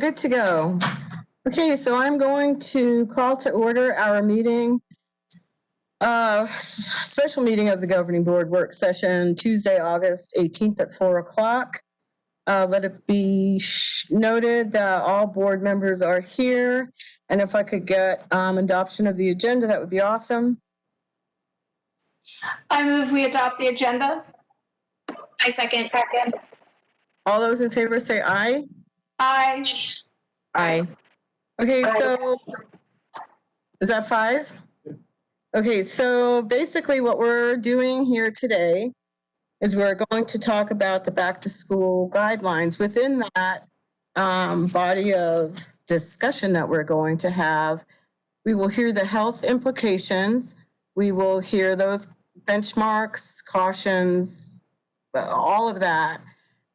good to go. Okay, so I'm going to call to order our meeting, special meeting of the Governing Board work session, Tuesday, August 18th at 4 o'clock. Let it be noted that all board members are here, and if I could get adoption of the agenda, that would be awesome. I move we adopt the agenda. I second. All those in favor say aye. Aye. Aye. Okay, so is that 5? Okay, so basically what we're doing here today is we're going to talk about the back to school guidelines. Within that body of discussion that we're going to have, we will hear the health implications. We will hear those benchmarks, cautions, all of that.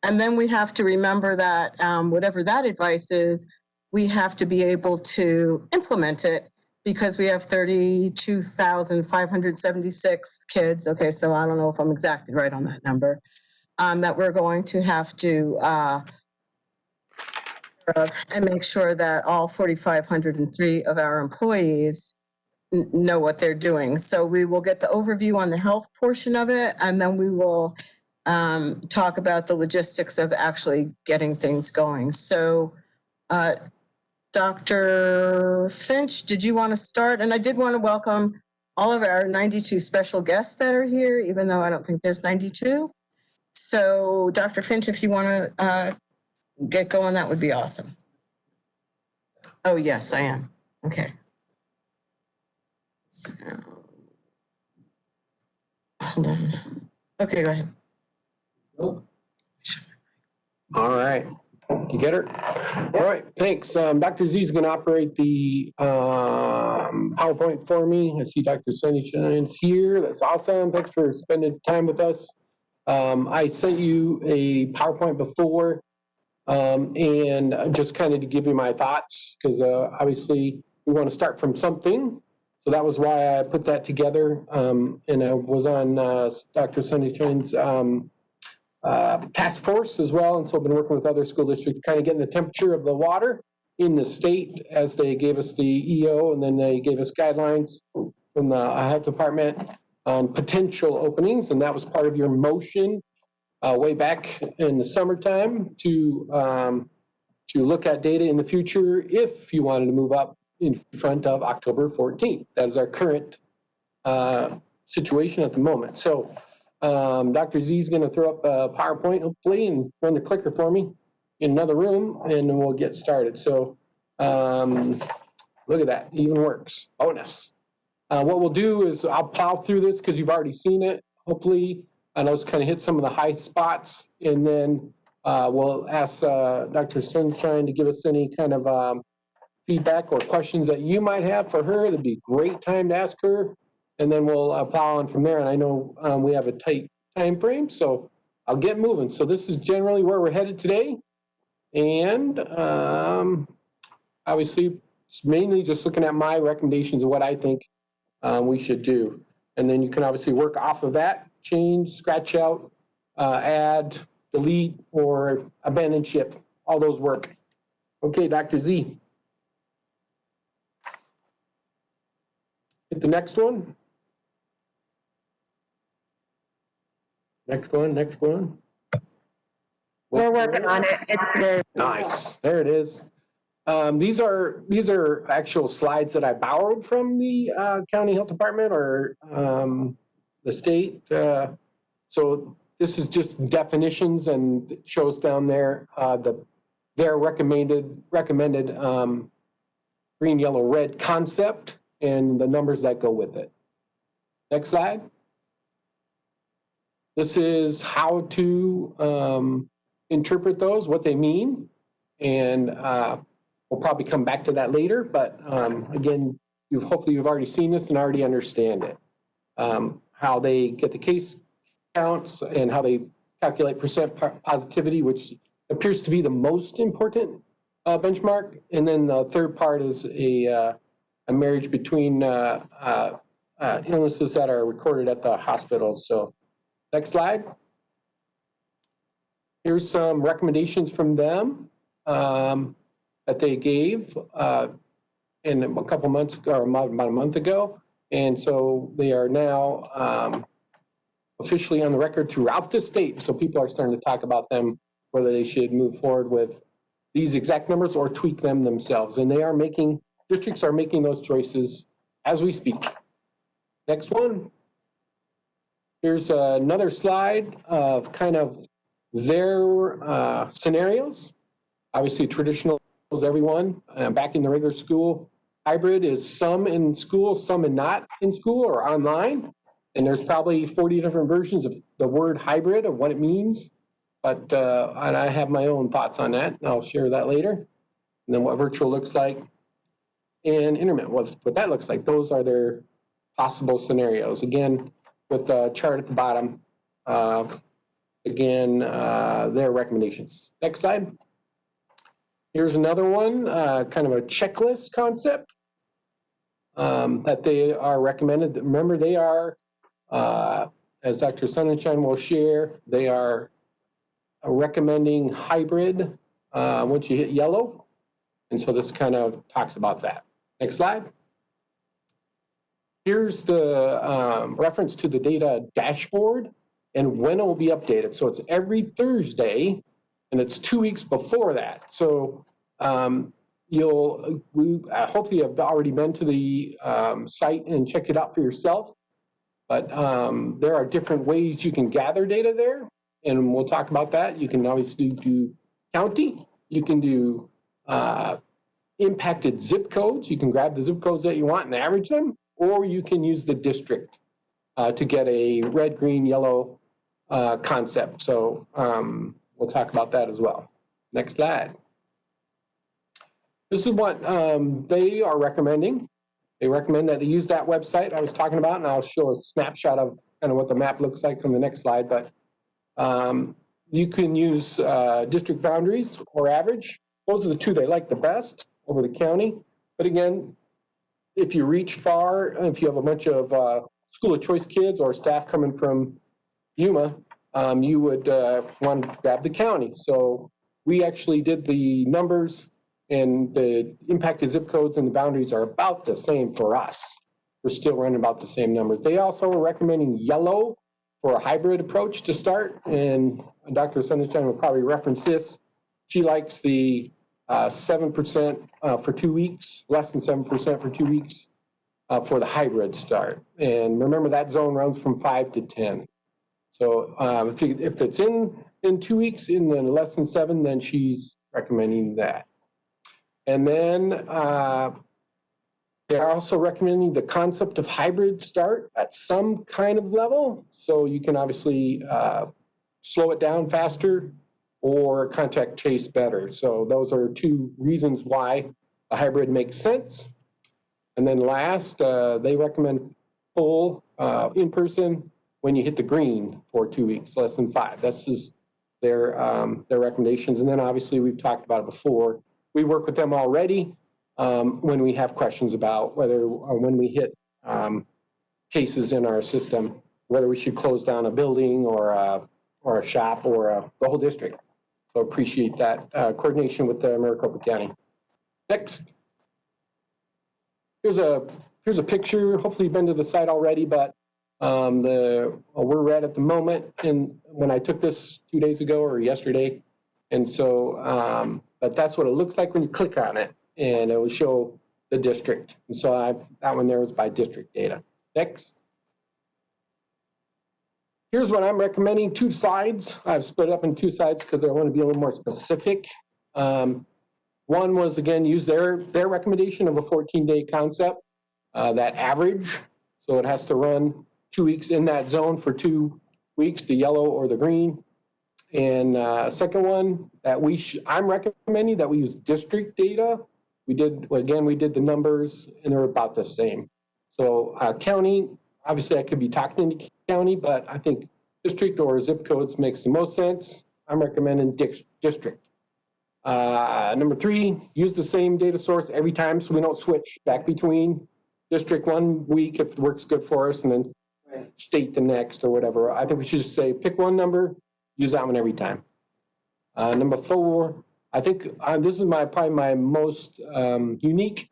And then we have to remember that whatever that advice is, we have to be able to implement it because we have 32,576 kids. Okay, so I don't know if I'm exactly right on that number, that we're going to have to and make sure that all 4,503 of our employees know what they're doing. So we will get the overview on the health portion of it, and then we will talk about the logistics of actually getting things going. So Dr. Finch, did you want to start? And I did want to welcome all of our 92 special guests that are here, even though I don't think there's 92. So Dr. Finch, if you want to get going, that would be awesome. Oh, yes, I am. Okay. So, hold on. Okay, go ahead. All right. You get her? All right, thanks. Dr. Z is going to operate the PowerPoint for me. I see Dr. Sunnyshine's here. That's awesome. Thanks for spending time with us. I sent you a PowerPoint before, and just kind of to give you my thoughts, because obviously we want to start from something. So that was why I put that together. And I was on Dr. Sunnyshine's task force as well, and so I've been working with other school districts, kind of getting the temperature of the water in the state as they gave us the EO, and then they gave us guidelines from the health department on potential openings, and that was part of your motion way back in the summertime to look at data in the future if you wanted to move up in front of October 14th. That is our current situation at the moment. So Dr. Z is going to throw up a PowerPoint, hopefully, and run the clicker for me in another room, and then we'll get started. So look at that, even works. Bonus. What we'll do is I'll plow through this because you've already seen it, hopefully, and I'll just kind of hit some of the high spots, and then we'll ask Dr. Sunshine to give us any kind of feedback or questions that you might have for her. That'd be a great time to ask her. And then we'll plow on from there. And I know we have a tight time frame, so I'll get moving. So this is generally where we're headed today. And obviously, it's mainly just looking at my recommendations of what I think we should do. And then you can obviously work off of that, change, scratch out, add, delete, or abandon ship. All those work. Okay, Dr. Z. Hit the next one. Next one. We're working on it. It's good. Nice. There it is. These are actual slides that I borrowed from the county health department or the state. So this is just definitions, and it shows down there their recommended green, yellow, red concept and the numbers that go with it. Next slide. This is how to interpret those, what they mean, and we'll probably come back to that later, but again, hopefully you've already seen this and already understand it. How they get the case counts and how they calculate percent positivity, which appears to be the most important benchmark, and then the third part is a marriage between illnesses that are recorded at the hospital. So next slide. Here's some recommendations from them. that they gave in a couple months ago, or about a month ago. And so they are now officially on the record throughout the state. So people are starting to talk about them, whether they should move forward with these exact numbers or tweak them themselves. And they are making, districts are making those choices as we speak. Next one. Here's another slide of kind of their scenarios. Obviously, traditional is everyone. Back in the regular school, hybrid is some in school, some in not in school or online. And there's probably 40 different versions of the word hybrid of what it means. But and I have my own thoughts on that, and I'll share that later. And then what virtual looks like, and intermittent, what that looks like. Those are their possible scenarios. Again, with the chart at the bottom, again, their recommendations. Next slide. Here's another one, kind of a checklist concept that they are recommended. Remember, they are, as Dr. Sonnenschein will share, they are recommending hybrid once you hit yellow. And so this kind of talks about that. Next slide. Here's the reference to the data dashboard and when it will be updated. So it's every Thursday, and it's 2 weeks before that. So hopefully have already been to the site and checked it out for yourself. But there are different ways you can gather data there, and we'll talk about that. You can obviously do county. You can do impacted zip codes. You can grab the zip codes that you want and average them, or you can use the district to get a red, green, yellow concept. So we'll talk about that as well. Next slide. This is what they are recommending. They recommend that they use that website I was talking about, and I'll show a snapshot of kind of what the map looks like from the next slide. But you can use district boundaries or average. Those are the two they like the best over the county. But again, if you reach far, if you have a bunch of school of choice kids or staff coming from Yuma, you would want to grab the county. So we actually did the numbers, and the impacted zip codes and the boundaries are about the same for us. We're still running about the same numbers. They also are recommending yellow for a hybrid approach to start, and Dr. Sonnenschein will probably reference this. She likes the 7% for 2 weeks, less than 7% for 2 weeks for the hybrid start. And remember, that zone runs from 5 to 10. So if it's in 2 weeks in the less than 7, then she's recommending that. And then they're also recommending the concept of hybrid start at some kind of level. So you can obviously slow it down faster or contact trace better. So those are two reasons why a hybrid makes sense. And then last, they recommend full in-person when you hit the green for 2 weeks, less than 5. That's just their recommendations. And then obviously we've talked about it before. We work with them already when we have questions about whether or when we hit cases in our system, whether we should close down a building or a shop or the whole district. So appreciate that coordination with the Maricopa County. Next. Here's a picture. Hopefully you've been to the site already, but where we're at the moment, and when I took this 2 days ago or yesterday, and so but that's what it looks like when you click on it, and it will show the district. And so that one there was by district data. Next. Here's what I'm recommending, 2 slides. I've split up in 2 sides because I want to be a little more specific. One was, again, use their recommendation of a 14-day concept, that average. So it has to run 2 weeks in that zone for 2 weeks, the yellow or the green. And second one, that I'm recommending that we use district data. We did the numbers, and they're about the same. So county, obviously I could be talking into county, but I think district or zip codes makes the most sense. I'm recommending district. Number 3, use the same data source every time so we don't switch back between district 1 week if it works good for us and then state the next or whatever. I think we should just say pick one number, use that one every time. Number 4, I think this is probably my most unique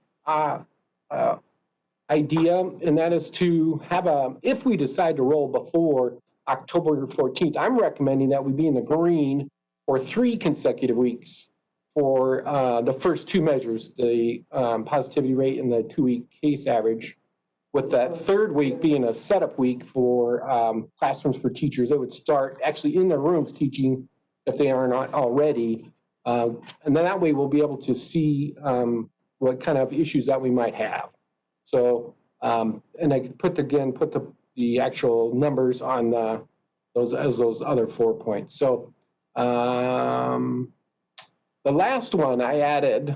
idea, and that is to have if we decide to roll before October 14th, I'm recommending that we be in the green for 3 consecutive weeks for the first 2 measures, the positivity rate and the 2-week case average, with that 3rd week being a setup week for classrooms for teachers. They would start actually in their rooms teaching if they are not already. And then that way we'll be able to see what kind of issues that we might have. So, and I put the actual numbers on those other 4 points. So, the last one I added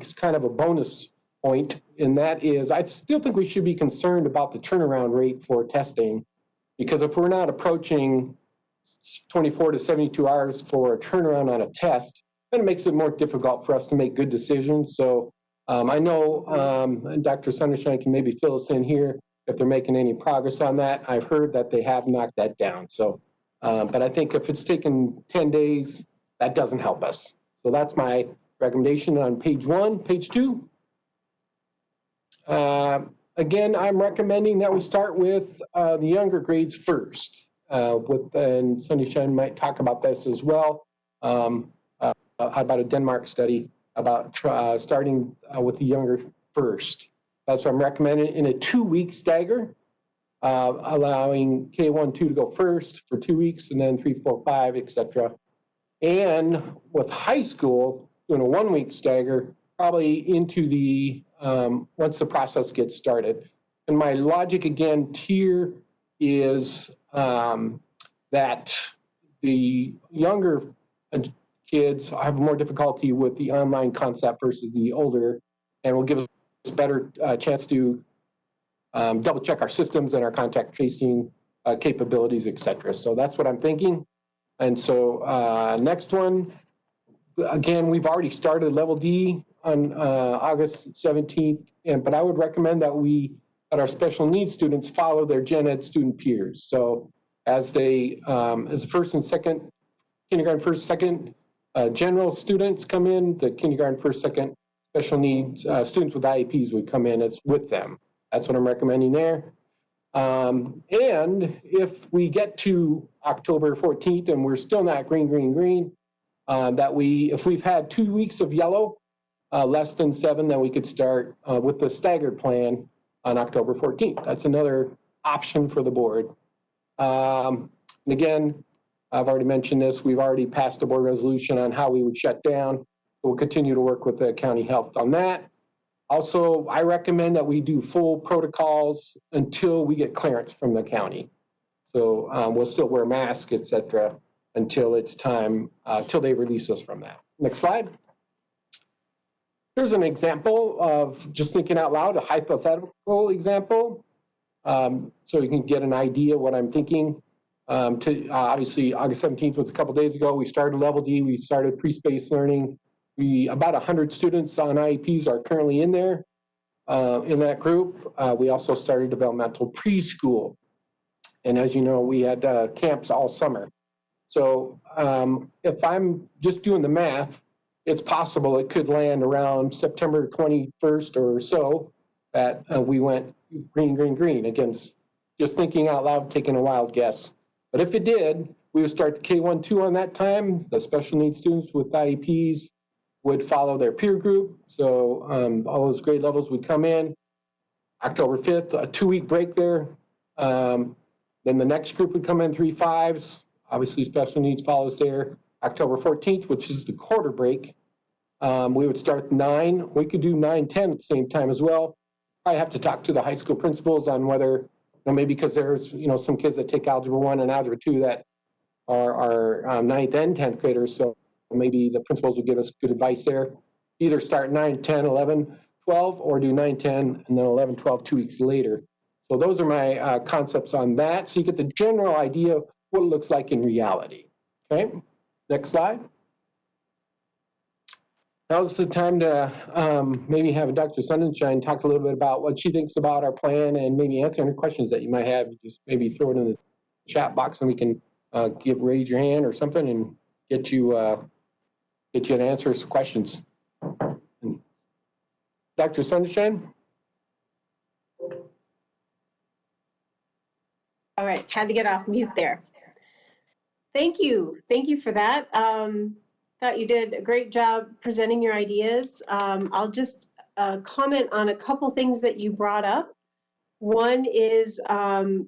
is kind of a bonus point, and that is I still think we should be concerned about the turnaround rate for testing, because if we're not approaching 24 to 72 hours for a turnaround on a test, then it makes it more difficult for us to make good decisions. So I know Dr. Sundershine can maybe fill us in here if they're making any progress on that. I've heard that they have knocked that down. So, but I think if it's taken 10 days, that doesn't help us. So that's my recommendation on page 1. Page 2. Again, I'm recommending that we start with the younger grades first. And Sundershine might talk about this as well, about a Denmark study about starting with the younger first. That's what I'm recommending in a 2-week stagger, allowing K1, 2 to go first for 2 weeks, and then 3, 4, 5, etc. And with high school, doing a 1-week stagger, probably into the, once the process gets started. And my logic again here is that the younger kids have more difficulty with the online concept versus the older, and will give us a better chance to double check our systems and our contact tracing capabilities, et cetera. So that's what I'm thinking. And so next one, again, we've already started level D on August 17th, but I would recommend that our special needs students follow their gen ed student peers. So as they, as first and second, kindergarten first, second general students come in, the kindergarten first, second special needs students with IEPs would come in, it's with them. That's what I'm recommending there. And if we get to October 14th and we're still not green, if we've had 2 weeks of yellow, less than 7, then we could start with the staggered plan on October 14th. That's another option for the board. Again, I've already mentioned this. We've already passed a board resolution on how we would shut down. We'll continue to work with the county health on that. Also, I recommend that we do full protocols until we get clearance from the county. So we'll still wear masks, et cetera, until it's time, till they release us from that. Next slide. Here's an example of just thinking out loud, a hypothetical example. So you can get an idea what I'm thinking. Obviously, August 17th was a couple days ago. We started level D. We started free space learning. About 100 students on IEPs are currently in there, in that group. We also started developmental preschool. And as you know, we had camps all summer. So if I'm just doing the math, it's possible it could land around September 21st or so that we went green. Again, just thinking out loud, taking a wild guess. But if it did, we would start the K1, 2 on that time. The special needs students with IEPs would follow their peer group. So all those grade levels would come in. October 5th, a 2-week break there. Then the next group would come in, 3 5s. Obviously, special needs follows there. October 14th, which is the quarter break, we would start 9. We could do 9, 10 at the same time as well. I have to talk to the high school principals on whether, maybe because there's, some kids that take Algebra 1 and Algebra 2 that are 9th and 10th graders. So maybe the principals would give us good advice there. Either start 9, 10, 11, 12, or do 9, 10, and then 11, 12, 2 weeks later. So those are my concepts on that. So you get the general idea of what it looks like in reality. Okay, next slide. Now's the time to maybe have Dr. Sundershine talk a little bit about what she thinks about our plan and maybe answer any questions that you might have. Just maybe throw it in the chat box and we can raise your hand or something and get you get you to answer some questions. Dr. Sunshine? All right, had to get off mute there. Thank you for that. Thought you did a great job presenting your ideas. I'll just comment on a couple things that you brought up. One is, I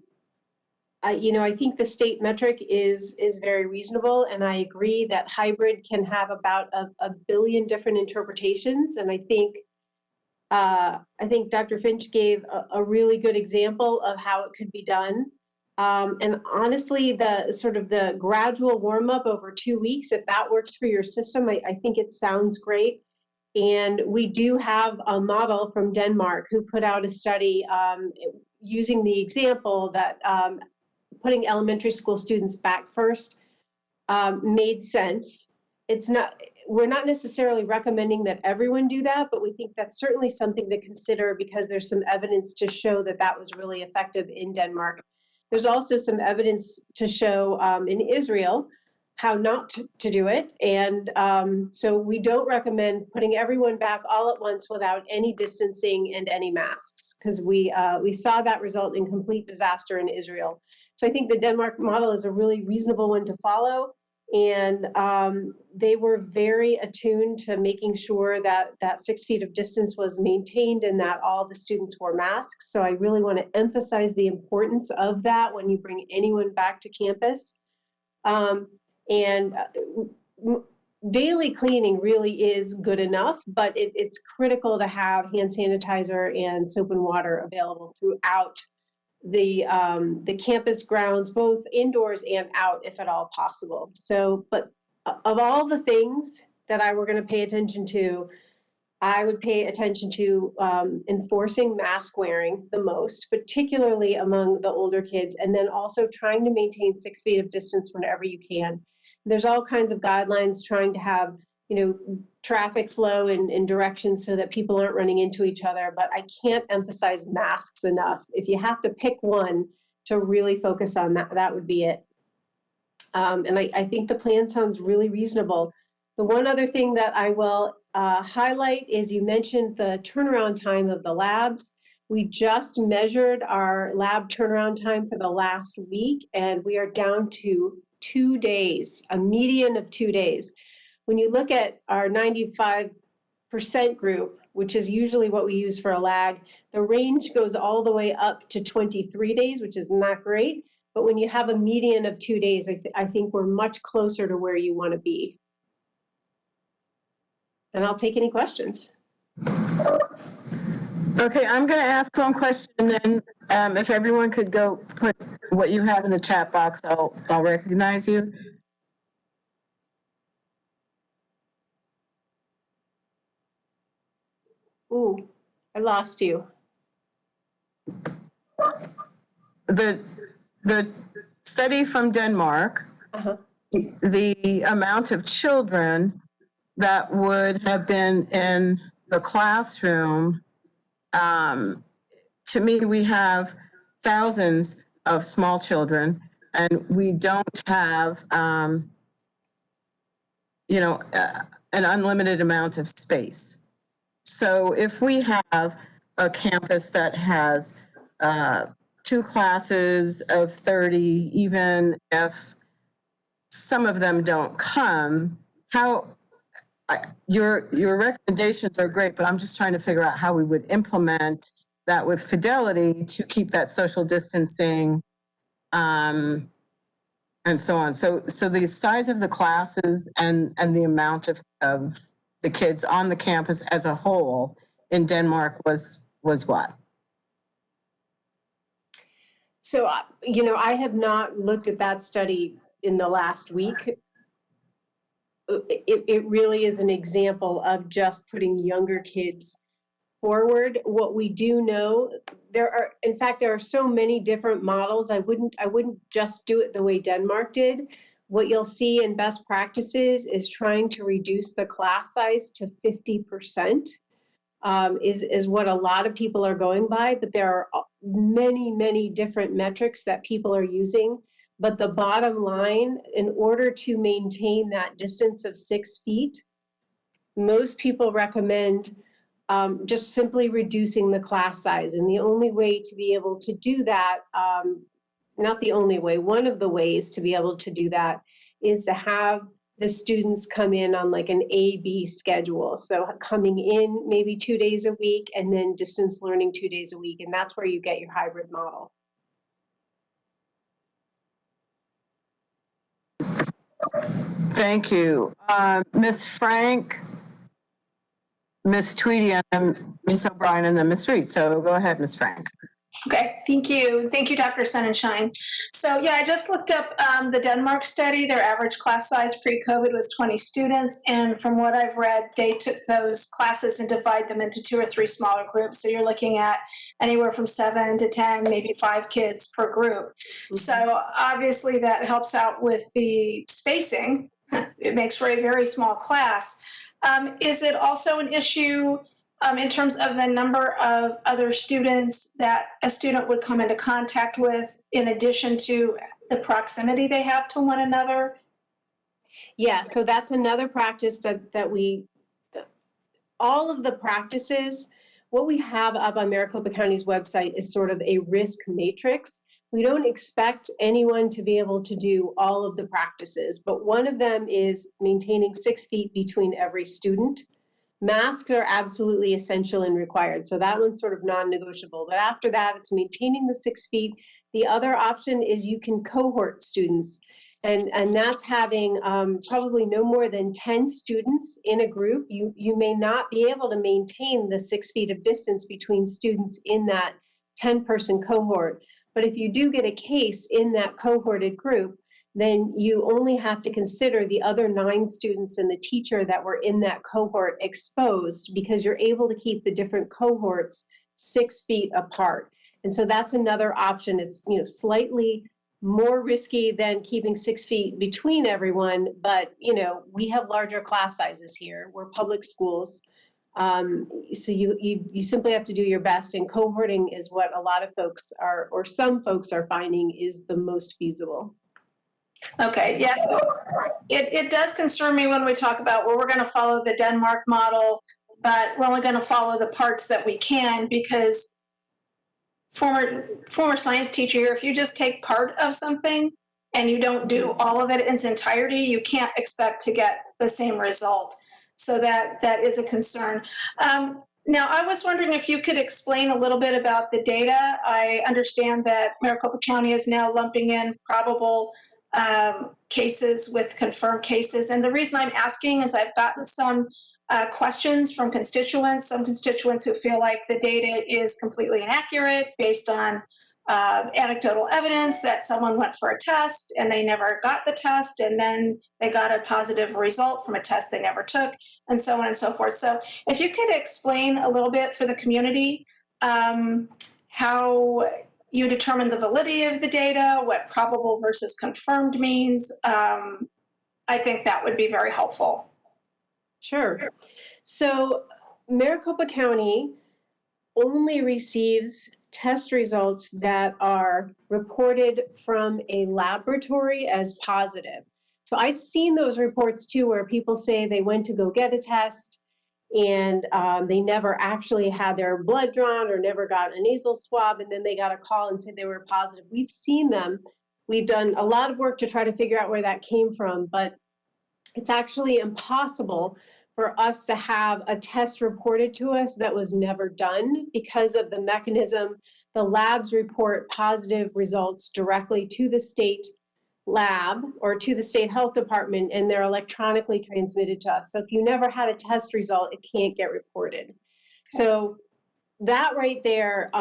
think the state metric is very reasonable, and I agree that hybrid can have about a billion different interpretations. And I think Dr. Finch gave a really good example of how it could be done. And honestly, the gradual warm up over 2 weeks, if that works for your system, I think it sounds great. And we do have a model from Denmark who put out a study using the example that putting elementary school students back first made sense. We're not necessarily recommending that everyone do that, but we think that's certainly something to consider because there's some evidence to show that that was really effective in Denmark. There's also some evidence to show in Israel how not to do it. And so we don't recommend putting everyone back all at once without any distancing and any masks, because we saw that result in complete disaster in Israel. So I think the Denmark model is a really reasonable one to follow. And they were very attuned to making sure that 6 feet of distance was maintained and that all the students wore masks. So I really want to emphasize the importance of that when you bring anyone back to campus. Daily cleaning really is good enough, but it's critical to have hand sanitizer and soap and water available throughout the campus grounds, both indoors and out, if at all possible. So, but of all the things that I were going to pay attention to, I would pay attention to enforcing mask wearing the most, particularly among the older kids, and then also trying to maintain 6 feet of distance whenever you can. There's all kinds of guidelines trying to have, traffic flow in directions so that people aren't running into each other, but I can't emphasize masks enough. If you have to pick one to really focus on, that would be it. And I think the plan sounds really reasonable. The one other thing that I will highlight is you mentioned the turnaround time of the labs. We just measured our lab turnaround time for the last week, and we are down to 2 days, a median of 2 days. When you look at our 95% group, which is usually what we use for a lag, the range goes all the way up to 23 days, which is not great. But when you have a median of 2 days, I think we're much closer to where you want to be. And I'll take any questions. Okay, I'm going to ask one question, and then if everyone could go put what you have in the chat box, I'll recognize you. Ooh, I lost you. The study from Denmark, the amount of children that would have been in the classroom, to me, we have thousands of small children, and we don't have, an unlimited amount of space. So if we have a campus that has 2 classes of 30, even if some of them don't come, your recommendations are great, but I'm just trying to figure out how we would implement that with fidelity to keep that social distancing and so on. So the size of the classes and the amount of the kids on the campus as a whole in Denmark was what? So, I have not looked at that study in the last week. It really is an example of just putting younger kids forward. What we do know, there are so many different models. I wouldn't just do it the way Denmark did. What you'll see in best practices is trying to reduce the class size to 50%, is what a lot of people are going by, but there are many, many different metrics that people are using. But the bottom line, in order to maintain that distance of 6 feet, most people recommend just simply reducing the class size. And the only way to be able to do that, not the only way, one of the ways to be able to do that is to have the students come in on like an A-B schedule. So coming in maybe 2 days a week and then distance learning 2 days a week. And that's where you get your hybrid model. Thank you. Ms. Frank, Ms. Tweedy, and Ms. O'Brien, and then Ms. Reed. So go ahead, Ms. Frank. Okay, thank you. Thank you, Dr. Sonnenschein. So yeah, I just looked up the Denmark study. Their average class size pre-COVID was 20 students. And from what I've read, they took those classes and divide them into 2 or 3 smaller groups. So you're looking at anywhere from 7 to 10, maybe 5 kids per group. Mm-hmm. So obviously that helps out with the spacing. It makes for a very small class. Is it also an issue in terms of the number of other students that a student would come into contact with in addition to the proximity they have to one another? Yeah, so that's another practice that all of the practices, what we have up on Maricopa County's website is sort of a risk matrix. We don't expect anyone to be able to do all of the practices, but one of them is maintaining 6 feet between every student. Masks are absolutely essential and required, so that one's sort of non-negotiable. But after that, it's maintaining the 6 feet. The other option is you can cohort students, and that's having probably no more than 10 students in a group. You may not be able to maintain the 6 feet of distance between students in that 10-person cohort. But if you do get a case in that cohorted group, then you only have to consider the other 9 students and the teacher that were in that cohort exposed, because you're able to keep the different cohorts 6 feet apart. And so that's another option. It's, slightly more risky than keeping 6 feet between everyone, but we have larger class sizes here. We're public schools. So you simply have to do your best, and cohorting is what a lot of folks are, or some folks are finding is the most feasible. Okay, yeah, it does concern me when we talk about, well, we're going to follow the Denmark model, but we're only going to follow the parts that we can, because former science teacher here, if you just take part of something and you don't do all of it in its entirety, you can't expect to get the same result. So that is a concern. Now, I was wondering if you could explain a little bit about the data. I understand that Maricopa County is now lumping in probable cases with confirmed cases. And the reason I'm asking is I've gotten some questions from constituents, some constituents who feel like the data is completely inaccurate based on anecdotal evidence that someone went for a test and they never got the test, and then they got a positive result from a test they never took, and so on and so forth. So if you could explain a little bit for the community how you determine the validity of the data, what probable versus confirmed means, I think that would be very helpful. Sure. So Maricopa County only receives test results that are reported from a laboratory as positive. So I've seen those reports too, where people say they went to go get a test and they never actually had their blood drawn or never got a nasal swab, and then they got a call and said they were positive. We've seen them. We've done a lot of work to try to figure out where that came from, but it's actually impossible for us to have a test reported to us that was never done because of the mechanism. The labs report positive results directly to the state lab or to the state health department, and they're electronically transmitted to us. So if you never had a test result, it can't get reported. So that right there,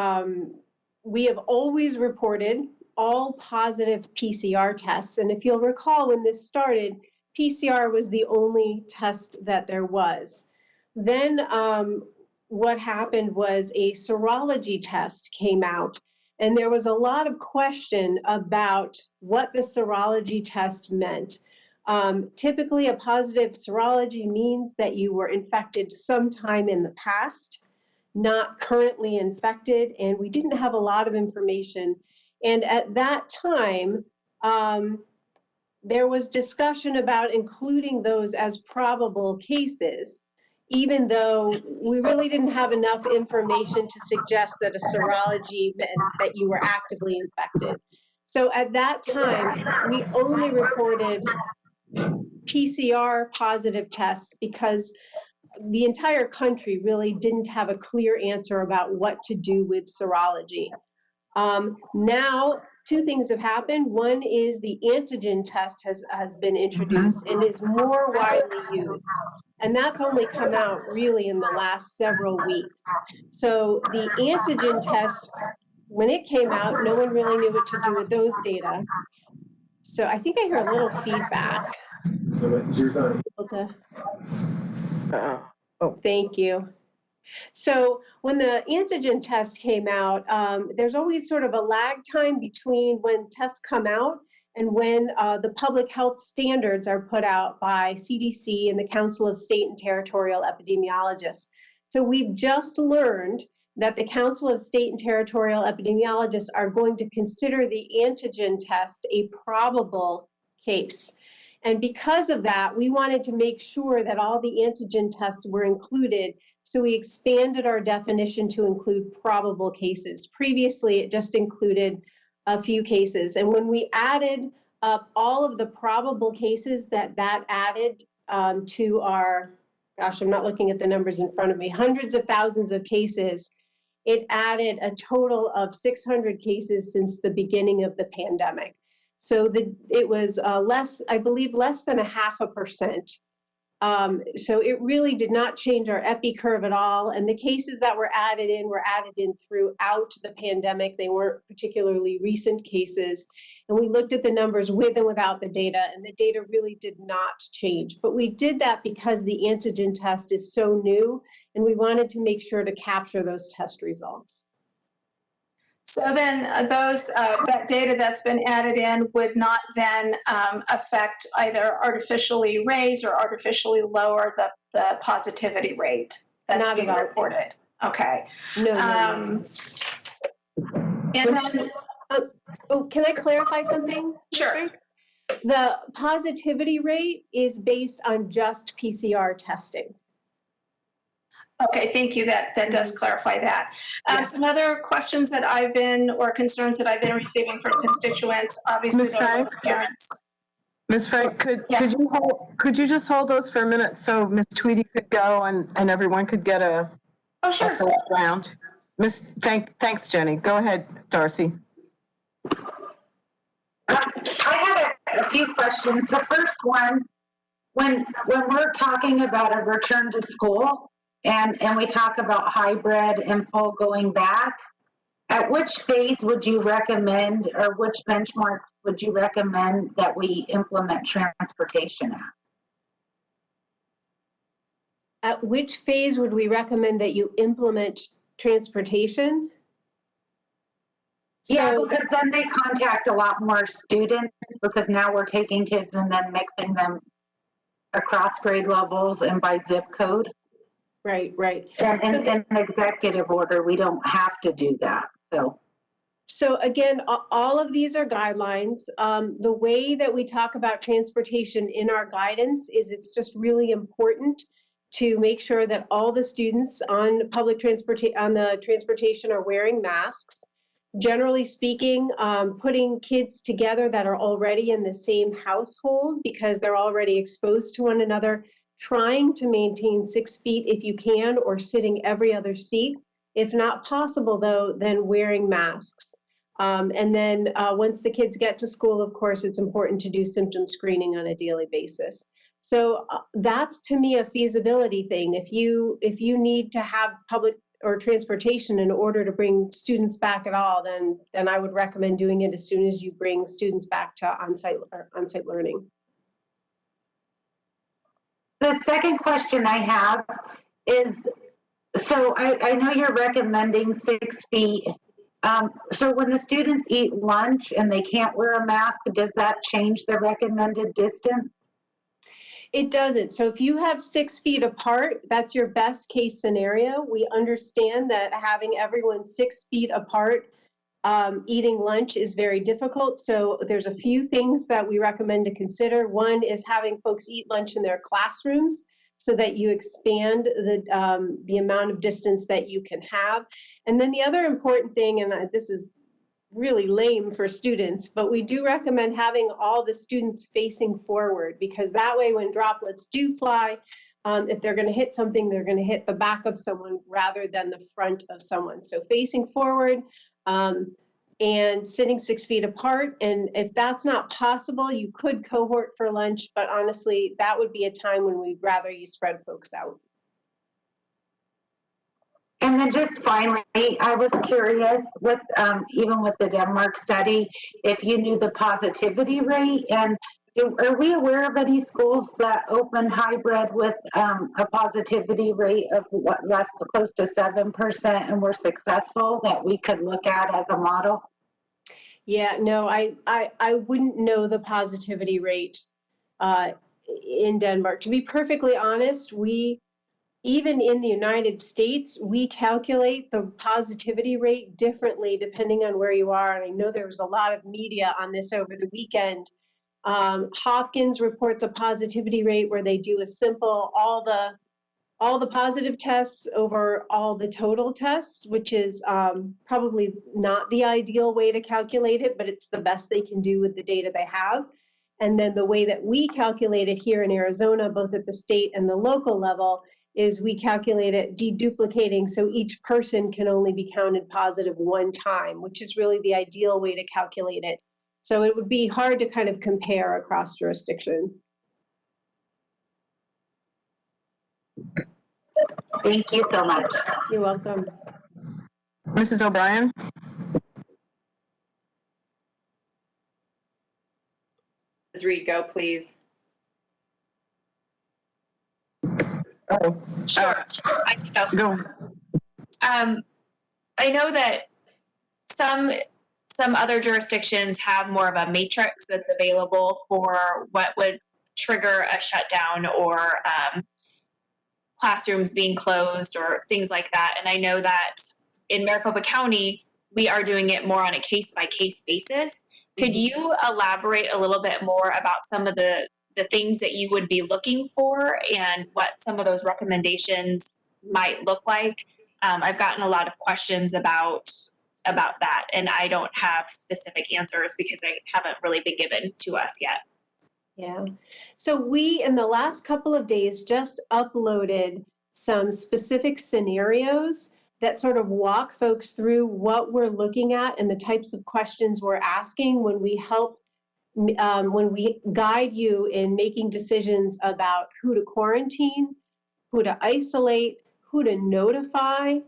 we have always reported all positive PCR tests. And if you'll recall, when this started, PCR was the only test that there was. Then what happened was a serology test came out, and there was a lot of question about what the serology test meant. Typically, a positive serology means that you were infected sometime in the past, not currently infected, and we didn't have a lot of information. And at that time, there was discussion about including those as probable cases. even though we really didn't have enough information to suggest that a serology meant that you were actively infected. So at that time, we only reported PCR positive tests because the entire country really didn't have a clear answer about what to do with serology. Now, two things have happened. One is the antigen test has been introduced and is more widely used. And that's only come out really in the last several weeks. So the antigen test, when it came out, no one really knew what to do with those data. So I think I hear a little feedback. Thank you. So when the antigen test came out, there's always sort of a lag time between when tests come out and when the public health standards are put out by CDC and the Council of State and Territorial Epidemiologists. So we've just learned that the Council of State and Territorial Epidemiologists are going to consider the antigen test a probable case. And because of that, we wanted to make sure that all the antigen tests were included. So we expanded our definition to include probable cases. Previously, it just included a few cases. And when we added up all of the probable cases that added to our, gosh, I'm not looking at the numbers in front of me, hundreds of thousands of cases, it added a total of 600 cases since the beginning of the pandemic. So it was I believe less than 0.5%. So it really did not change our epi curve at all. And the cases that were added in throughout the pandemic. They weren't particularly recent cases. And we looked at the numbers with and without the data, and the data really did not change. But we did that because the antigen test is so new, and we wanted to make sure to capture those test results. So then that data that's been added in would not then affect either artificially raise or artificially lower the positivity rate that's Not being at all. reported. Okay. No. And then, can I clarify something? sure. The positivity rate is based on just PCR testing. Okay, thank you. That does clarify that. Some other questions that concerns that I've been receiving from constituents, obviously, Ms. Frank? parents. Ms. Frank, Yeah. could you just hold those for a minute so Ms. Tweedy could go and everyone could get a Sure. first round? Thanks, Jenny. Go ahead, Darcy. I had a few questions. The first one, when we're talking about a return to school and we talk about hybrid and full going back, at which phase would you recommend, or which benchmark would you recommend that we implement transportation at? At which phase would we recommend that you implement transportation? Yeah, because then they contact a lot more students, because now we're taking kids and then mixing them across grade levels and by zip code. Right. And in executive order, we don't have to do that. So again, all of these are guidelines. The way that we talk about transportation in our guidance is it's just really important to make sure that all the students on the transportation are wearing masks. Generally speaking, putting kids together that are already in the same household because they're already exposed to one another, trying to maintain 6 feet if you can, or sitting every other seat. If not possible, though, then wearing masks. And then once the kids get to school, of course, it's important to do symptom screening on a daily basis. So that's, to me, a feasibility thing. If you need to have public or transportation in order to bring students back at all, then I would recommend doing it as soon as you bring students back to on-site learning. the second question I have is, so I know you're recommending 6 feet. So when the students eat lunch and they can't wear a mask, does that change the recommended distance? It doesn't. So if you have 6 feet apart, that's your best case scenario. We understand that having everyone 6 feet apart eating lunch is very difficult. So there's a few things that we recommend to consider. One is having folks eat lunch in their classrooms. so that you expand the amount of distance that you can have. And then the other important thing, and this is really lame for students, but we do recommend having all the students facing forward, because that way when droplets do fly, if they're going to hit something, they're going to hit the back of someone rather than the front of someone. So facing forward and sitting 6 feet apart. And if that's not possible, you could cohort for lunch, but honestly, that would be a time when we'd rather you spread folks out. And then just finally, I was curious with, even with the Denmark study, if you knew the positivity rate, and are we aware of any schools that opened hybrid with a positivity rate of less close to 7% and were successful that we could look at as a model? Yeah, no, I wouldn't know the positivity rate in Denmark. To be perfectly honest, even in the United States, we calculate the positivity rate differently depending on where you are. And I know there was a lot of media on this over the weekend. Hopkins reports a positivity rate where they do a simple all the positive tests over all the total tests, which is probably not the ideal way to calculate it, but it's the best they can do with the data they have. And then the way that we calculate it here in Arizona, both at the state and the local level, is we calculate it deduplicating, so each person can only be counted positive one time, which is really the ideal way to calculate it. So it would be hard to kind of compare across jurisdictions. Thank you so much. You're welcome. Mrs. O'Brien? Ms. Reed, go, please. Oh, Sure. I can go. go. I know that some other jurisdictions have more of a matrix that's available for what would trigger a shutdown or classrooms being closed or things like that. And I know that in Maricopa County, we are doing it more on a case-by-case basis. Could you elaborate a little bit more about some of the things that you would be looking for and what some of those recommendations might look like? I've gotten a lot of questions about that, and I don't have specific answers because they haven't really been given to us yet. Yeah. So we, in the last couple of days, just uploaded some specific scenarios that sort of walk folks through what we're looking at and the types of questions we're asking when we help, when we guide you in making decisions about who to quarantine, who to isolate, who to notify,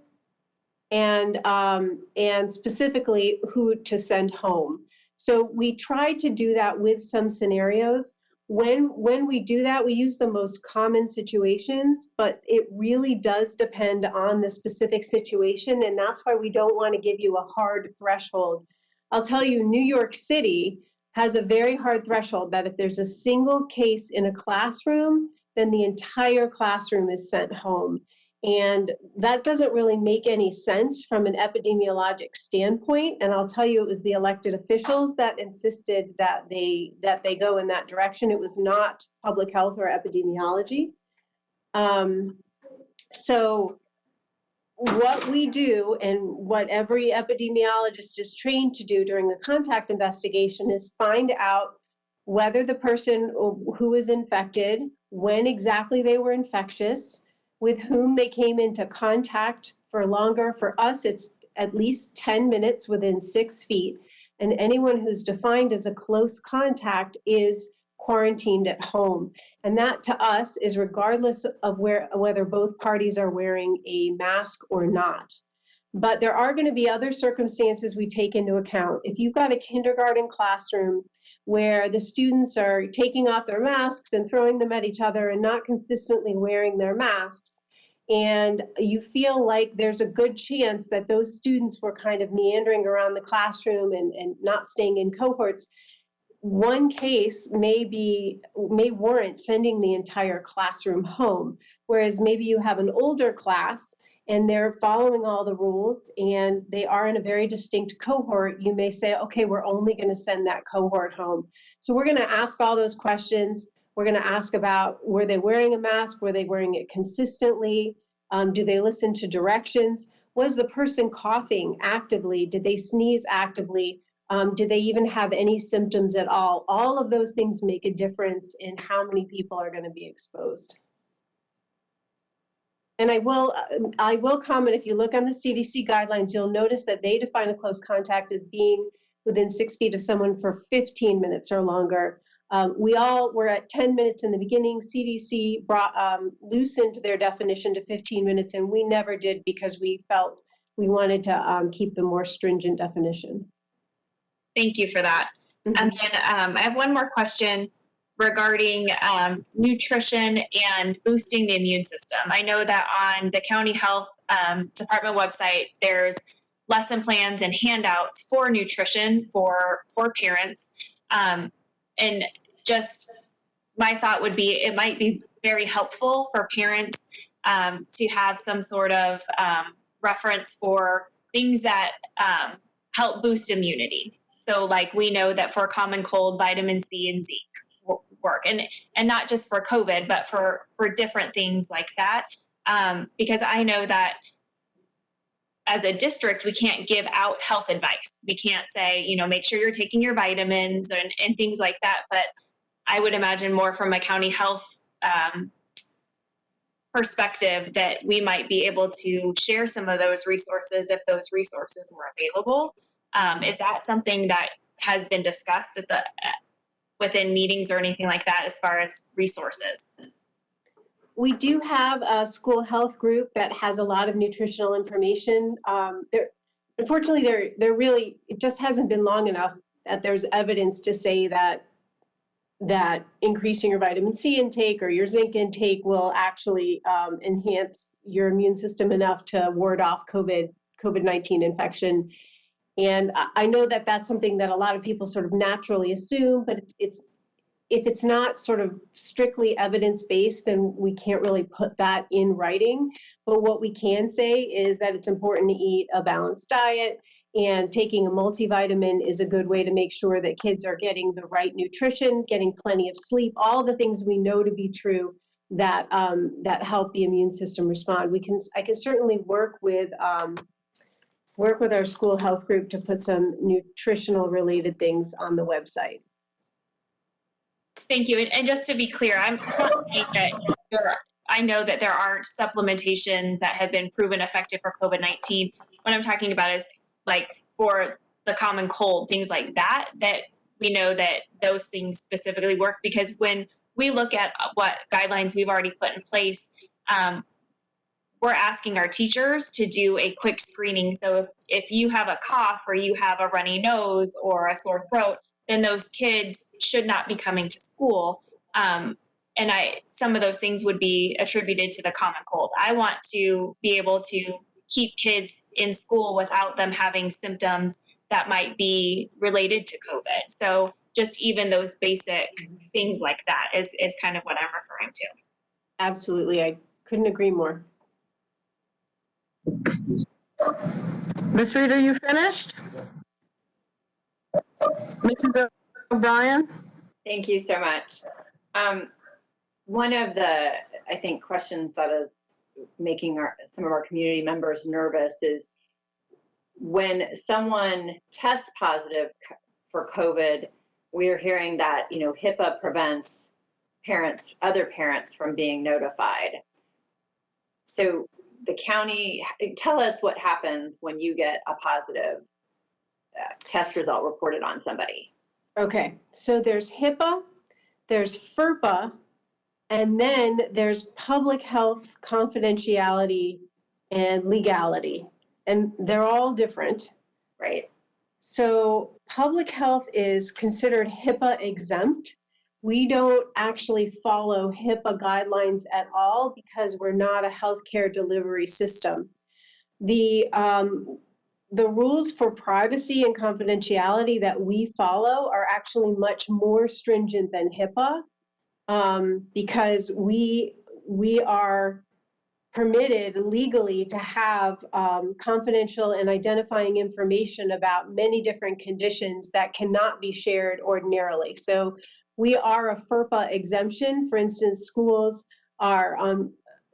and specifically who to send home. So we try to do that with some scenarios. When we do that, we use the most common situations, but it really does depend on the specific situation, and that's why we don't want to give you a hard threshold. I'll tell you, New York City has a very hard threshold that if there's a single case in a classroom, then the entire classroom is sent home. And that doesn't really make any sense from an epidemiologic standpoint. And I'll tell you, it was the elected officials that insisted that they go in that direction. It was not public health or epidemiology. So what we do and what every epidemiologist is trained to do during the contact investigation is find out whether the person who is infected, when exactly they were infectious, with whom they came into contact for longer. For us, it's at least 10 minutes within 6 feet. And anyone who's defined as a close contact is quarantined at home. And that to us is regardless of whether both parties are wearing a mask or not. But there are going to be other circumstances we take into account. If you've got a kindergarten classroom where the students are taking off their masks and throwing them at each other and not consistently wearing their masks, and you feel like there's a good chance that those students were kind of meandering around the classroom and not staying in cohorts, one case may warrant sending the entire classroom home. Whereas maybe you have an older class and they're following all the rules and they are in a very distinct cohort, you may say, okay, we're only going to send that cohort home. So we're going to ask all those questions. We're going to ask about, were they wearing a mask? Were they wearing it consistently? Do they listen to directions? Was the person coughing actively? Did they sneeze actively? Did they even have any symptoms at all? All of those things make a difference in how many people are going to be exposed. And I will comment, if you look on the CDC guidelines, you'll notice that they define a close contact as being within 6 feet of someone for 15 minutes or longer. We all were at 10 minutes in the beginning. CDC loosened their definition to 15 minutes, and we never did because we felt we wanted to keep the more stringent definition. Thank you for that. Mhm. And then I have one more question regarding nutrition and boosting the immune system. I know that on the county health department website, there's lesson plans and handouts for nutrition for parents. And just my thought would be, it might be very helpful for parents to have some sort of reference for things that help boost immunity. So like we know that for common cold, vitamin C and zinc work, and not just for COVID, but for different things like that. Because I know that as a district, we can't give out health advice. We can't say, you know, make sure you're taking your vitamins and things like that. But I would imagine more from a county health perspective that we might be able to share some of those resources if those resources were available. Is that something that has been discussed at within meetings or anything like that as far as resources? We do have a school health group that has a lot of nutritional information. Unfortunately, it just hasn't been long enough that there's evidence to say that increasing your vitamin C intake or your zinc intake will actually enhance your immune system enough to ward off COVID-19 infection. And I know that that's something that a lot of people sort of naturally assume, but if it's not sort of strictly evidence-based, then we can't really put that in writing. But what we can say is that it's important to eat a balanced diet, and taking a multivitamin is a good way to make sure that kids are getting the right nutrition, getting plenty of sleep, all the things we know to be true that help the immune system respond. I can certainly work with our school health group to put some nutritional related things on the website. Thank you. And just to be clear, I'm not saying that I know that there aren't supplementations that have been proven effective for COVID-19. What I'm talking about is like for the common cold, things like that we know that those things specifically work, because when we look at what guidelines we've already put in place, we're asking our teachers to do a quick screening. So if you have a cough or you have a runny nose or a sore throat, then those kids should not be coming to school. And some of those things would be attributed to the common cold. I want to be able to keep kids in school without them having symptoms that might be related to COVID. So just even those basic things like that is kind of what I'm referring to. Absolutely. I couldn't agree more. Ms. Reed, are you finished? Mrs. O'Brien? Thank you so much. One of the, I think, questions that is making some of our community members nervous is when someone tests positive for COVID, we are hearing that, you know, HIPAA prevents other parents from being notified. So the county, tell us what happens when you get a positive test result reported on somebody. Okay, so there's HIPAA, there's FERPA, and then there's public health confidentiality and legality, and they're all different. Right. So public health is considered HIPAA exempt. We don't actually follow HIPAA guidelines at all because we're not a healthcare delivery system. The rules for privacy and confidentiality that we follow are actually much more stringent than HIPAA, because we are permitted legally to have confidential and identifying information about many different conditions that cannot be shared ordinarily. So we are a FERPA exemption. For instance, schools are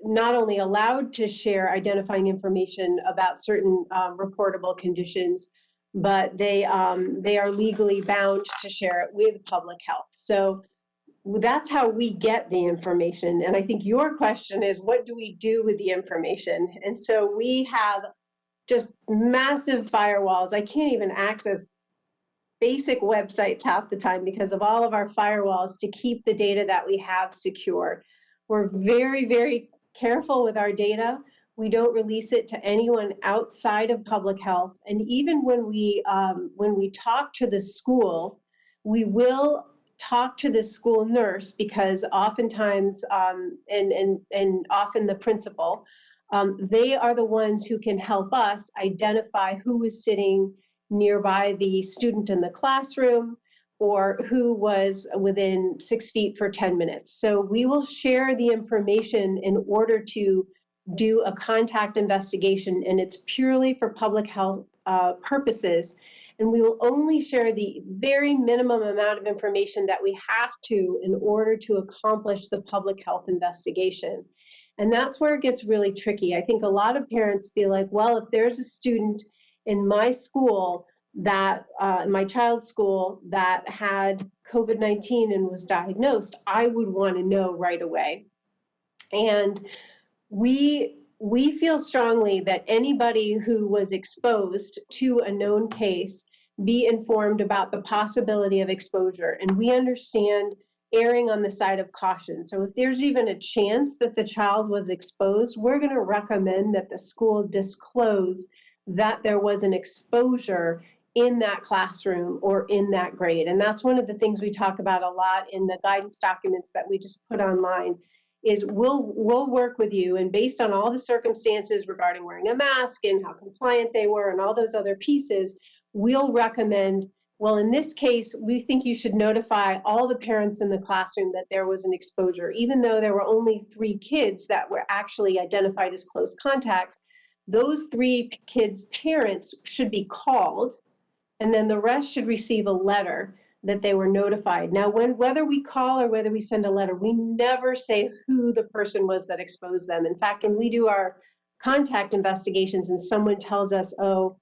not only allowed to share identifying information about certain reportable conditions, but they are legally bound to share it with public health. So that's how we get the information. And I think your question is, what do we do with the information? And so we have just massive firewalls. I can't even access basic websites half the time because of all of our firewalls to keep the data that we have secure. We're very, very careful with our data. We don't release it to anyone outside of public health. And even when we talk to the school, we will talk to the school nurse because oftentimes, and often the principal, they are the ones who can help us identify who is sitting nearby the student in the classroom or who was within 6 feet for 10 minutes. So we will share the information in order to do a contact investigation, and it's purely for public health purposes. And we will only share the very minimum amount of information that we have to in order to accomplish the public health investigation. And that's where it gets really tricky. I think a lot of parents feel like, well, if there's a student in my school that, my child's school that had COVID-19 and was diagnosed, I would want to know right away. And we feel strongly that anybody who was exposed to a known case be informed about the possibility of exposure. And we understand erring on the side of caution. So if there's even a chance that the child was exposed, we're going to recommend that the school disclose that there was an exposure in that classroom or in that grade. And that's one of the things we talk about a lot in the guidance documents that we just put online. Is we'll work with you, and based on all the circumstances regarding wearing a mask and how compliant they were and all those other pieces, we'll recommend, well, in this case, we think you should notify all the parents in the classroom that there was an exposure. Even though there were only 3 kids that were actually identified as close contacts, those 3 kids' parents should be called, and then the rest should receive a letter that they were notified. Now, whether we call or whether we send a letter, we never say who the person was that exposed them. In fact, when we do our contact investigations and someone tells us, oh,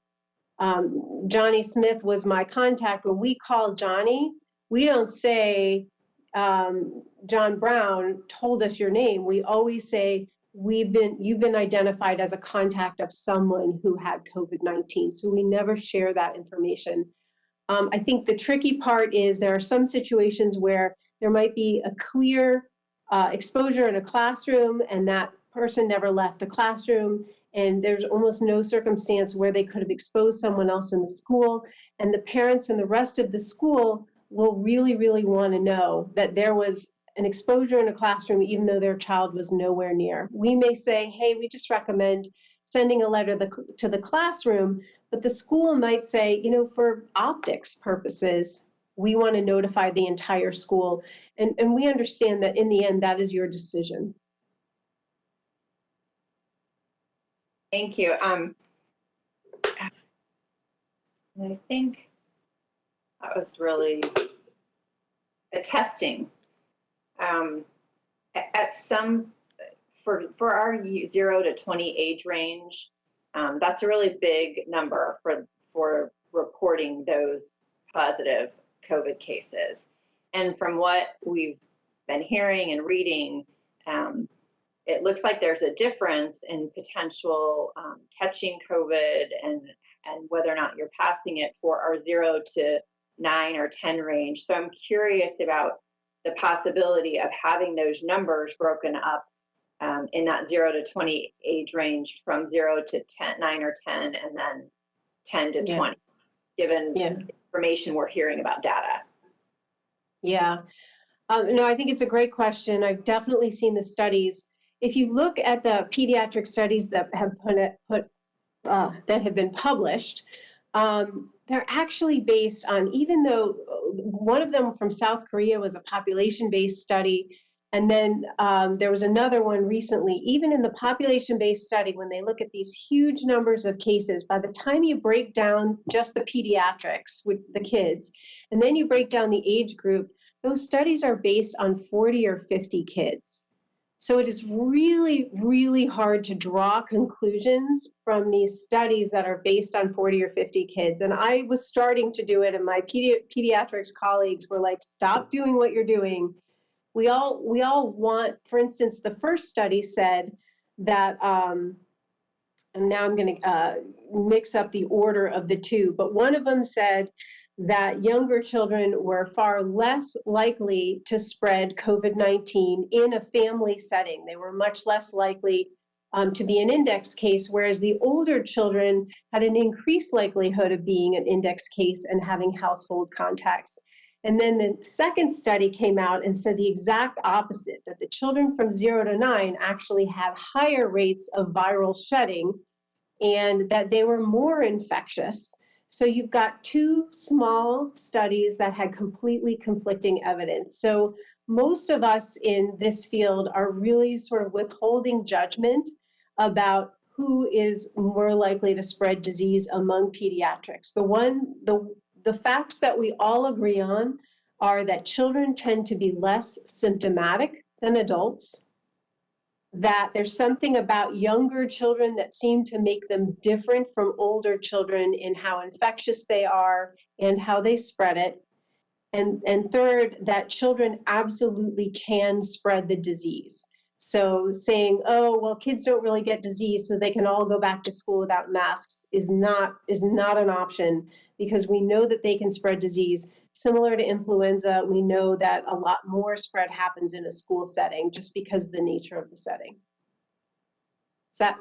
Johnny Smith was my contact, when we call Johnny, we don't say, John Brown told us your name. We always say, you've been identified as a contact of someone who had COVID-19. So we never share that information. I think the tricky part is there are some situations where there might be a clear exposure in a classroom and that person never left the classroom, and there's almost no circumstance where they could have exposed someone else in the school, and the parents and the rest of the school will really, really want to know that there was an exposure in a classroom even though their child was nowhere near. We may say, hey, we just recommend sending a letter to the classroom, but the school might say, for optics purposes, we want to notify the entire school. And we understand that in the end, that is your decision. Thank you. I think that was really a testing. At some, for our 0 to 20 age range, that's a really big number for reporting those positive COVID cases. And from what we've been hearing and reading, it looks like there's a difference in potential catching COVID and whether or not you're passing it for our 0 to 9 or 10 range. So I'm curious about the possibility of having those numbers broken up in that 0 to 20 age range from 0 to 10, 9 or 10, and then 10 to 20, given information we're hearing about data. Yeah. No, I think it's a great question. I've definitely seen the studies. If you look at the pediatric studies that have that have been published, they're actually based on, even though one of them from South Korea was a population-based study, and then there was another one recently, even in the population-based study, when they look at these huge numbers of cases, by the time you break down just the pediatrics with the kids, and then you break down the age group, those studies are based on 40 or 50 kids. So it is really, really hard to draw conclusions from these studies that are based on 40 or 50 kids. And I was starting to do it, and my pediatrics colleagues were like, stop doing what you're doing. We all want, for instance, the first study said that, and now I'm going to mix up the order of the two, but one of them said that younger children were far less likely to spread COVID-19 in a family setting. They were much less likely to be an index case, whereas the older children had an increased likelihood of being an index case and having household contacts. And then the second study came out and said the exact opposite, that the children from 0 to 9 actually had higher rates of viral shedding and that they were more infectious. So you've got two small studies that had completely conflicting evidence. So most of us in this field are really sort of withholding judgment about who is more likely to spread disease among pediatrics. The facts that we all agree on are that children tend to be less symptomatic than adults, that there's something about younger children that seem to make them different from older children in how infectious they are and how they spread it. And third, that children absolutely can spread the disease. So saying, oh, well, kids don't really get disease, so they can all go back to school without masks is not an option, because we know that they can spread disease. Similar to influenza, we know that a lot more spread happens in a school setting just because of the nature of the setting. Does that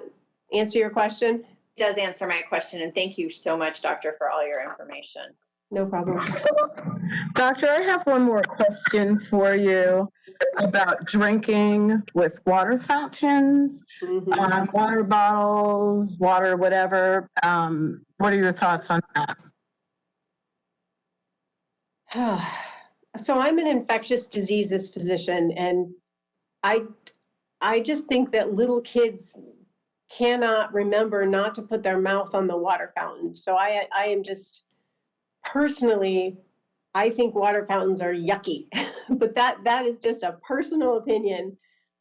answer your question? It does answer my question, and thank you so much, Doctor, for all your information. No problem. Doctor, I have one more question for you about drinking with water fountains, water bottles, water, whatever. What are your thoughts on that? So I'm an infectious diseases physician, and I just think that little kids cannot remember not to put their mouth on the water fountain. So I am just personally, I think water fountains are yucky, but that is just a personal opinion.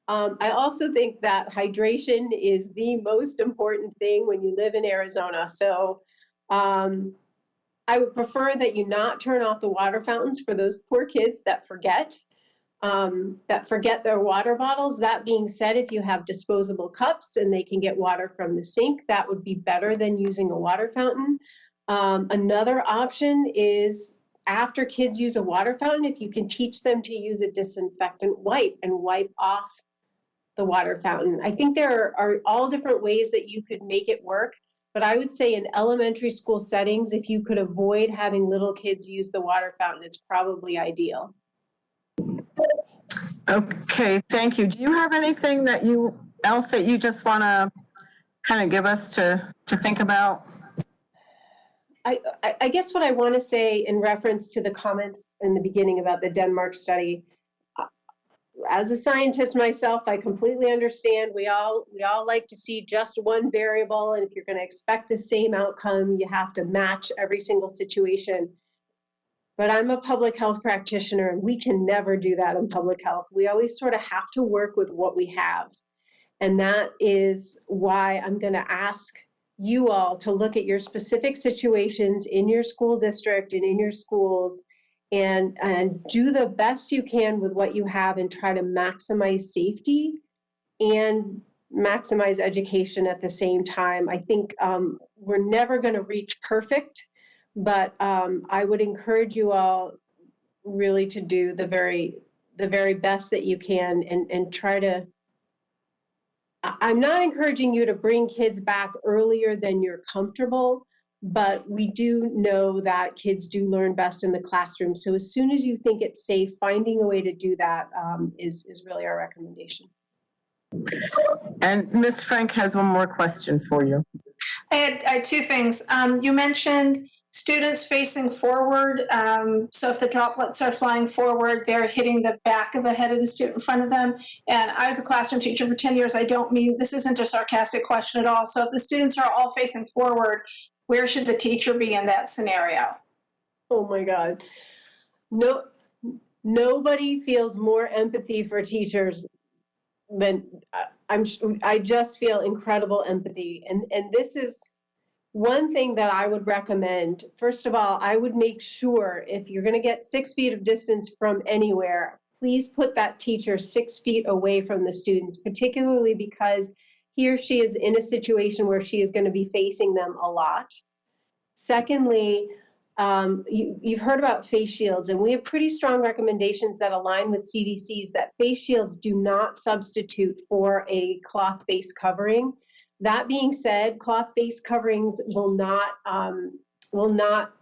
I also think that hydration is the most important thing when you live in Arizona. So I would prefer that you not turn off the water fountains for those poor kids that forget their water bottles. That being said, if you have disposable cups and they can get water from the sink, that would be better than using a water fountain. Another option is, after kids use a water fountain, if you can teach them to use a disinfectant wipe and wipe off the water fountain. I think there are all different ways that you could make it work, but I would say in elementary school settings, if you could avoid having little kids use the water fountain, it's probably ideal. Okay, thank you. Do you have anything else that you just want to kind of give us to think about? I guess what I want to say in reference to the comments in the beginning about the Denmark study, as a scientist myself, I completely understand. We all like to see just one variable, and if you're going to expect the same outcome, you have to match every single situation. But I'm a public health practitioner, and we can never do that in public health. We always sort of have to work with what we have. And that is why I'm going to ask you all to look at your specific situations in your school district and in your schools, and do the best you can with what you have and try to maximize safety and maximize education at the same time. I think we're never going to reach perfect, but I would encourage you all really to do the very best that you can and try to. I'm not encouraging you to bring kids back earlier than you're comfortable, but we do know that kids do learn best in the classroom. So as soon as you think it's safe, finding a way to do that is really our recommendation. And Ms. Frank has one more question for you. I had two things. You mentioned students facing forward. So if the droplets are flying forward, they're hitting the back of the head of the student in front of them. And I was a classroom teacher for 10 years. I don't mean, this isn't a sarcastic question at all. So if the students are all facing forward, where should the teacher be in that scenario? Oh my God. No, nobody feels more empathy for teachers than I just feel incredible empathy. And this is one thing that I would recommend. First of all, I would make sure if you're going to get 6 feet of distance from anywhere, please put that teacher 6 feet away from the students, particularly because he or she is in a situation where she is going to be facing them a lot. Secondly, you've heard about face shields, and we have pretty strong recommendations that align with CDC's that face shields do not substitute for a cloth face covering. That being said, cloth face coverings will not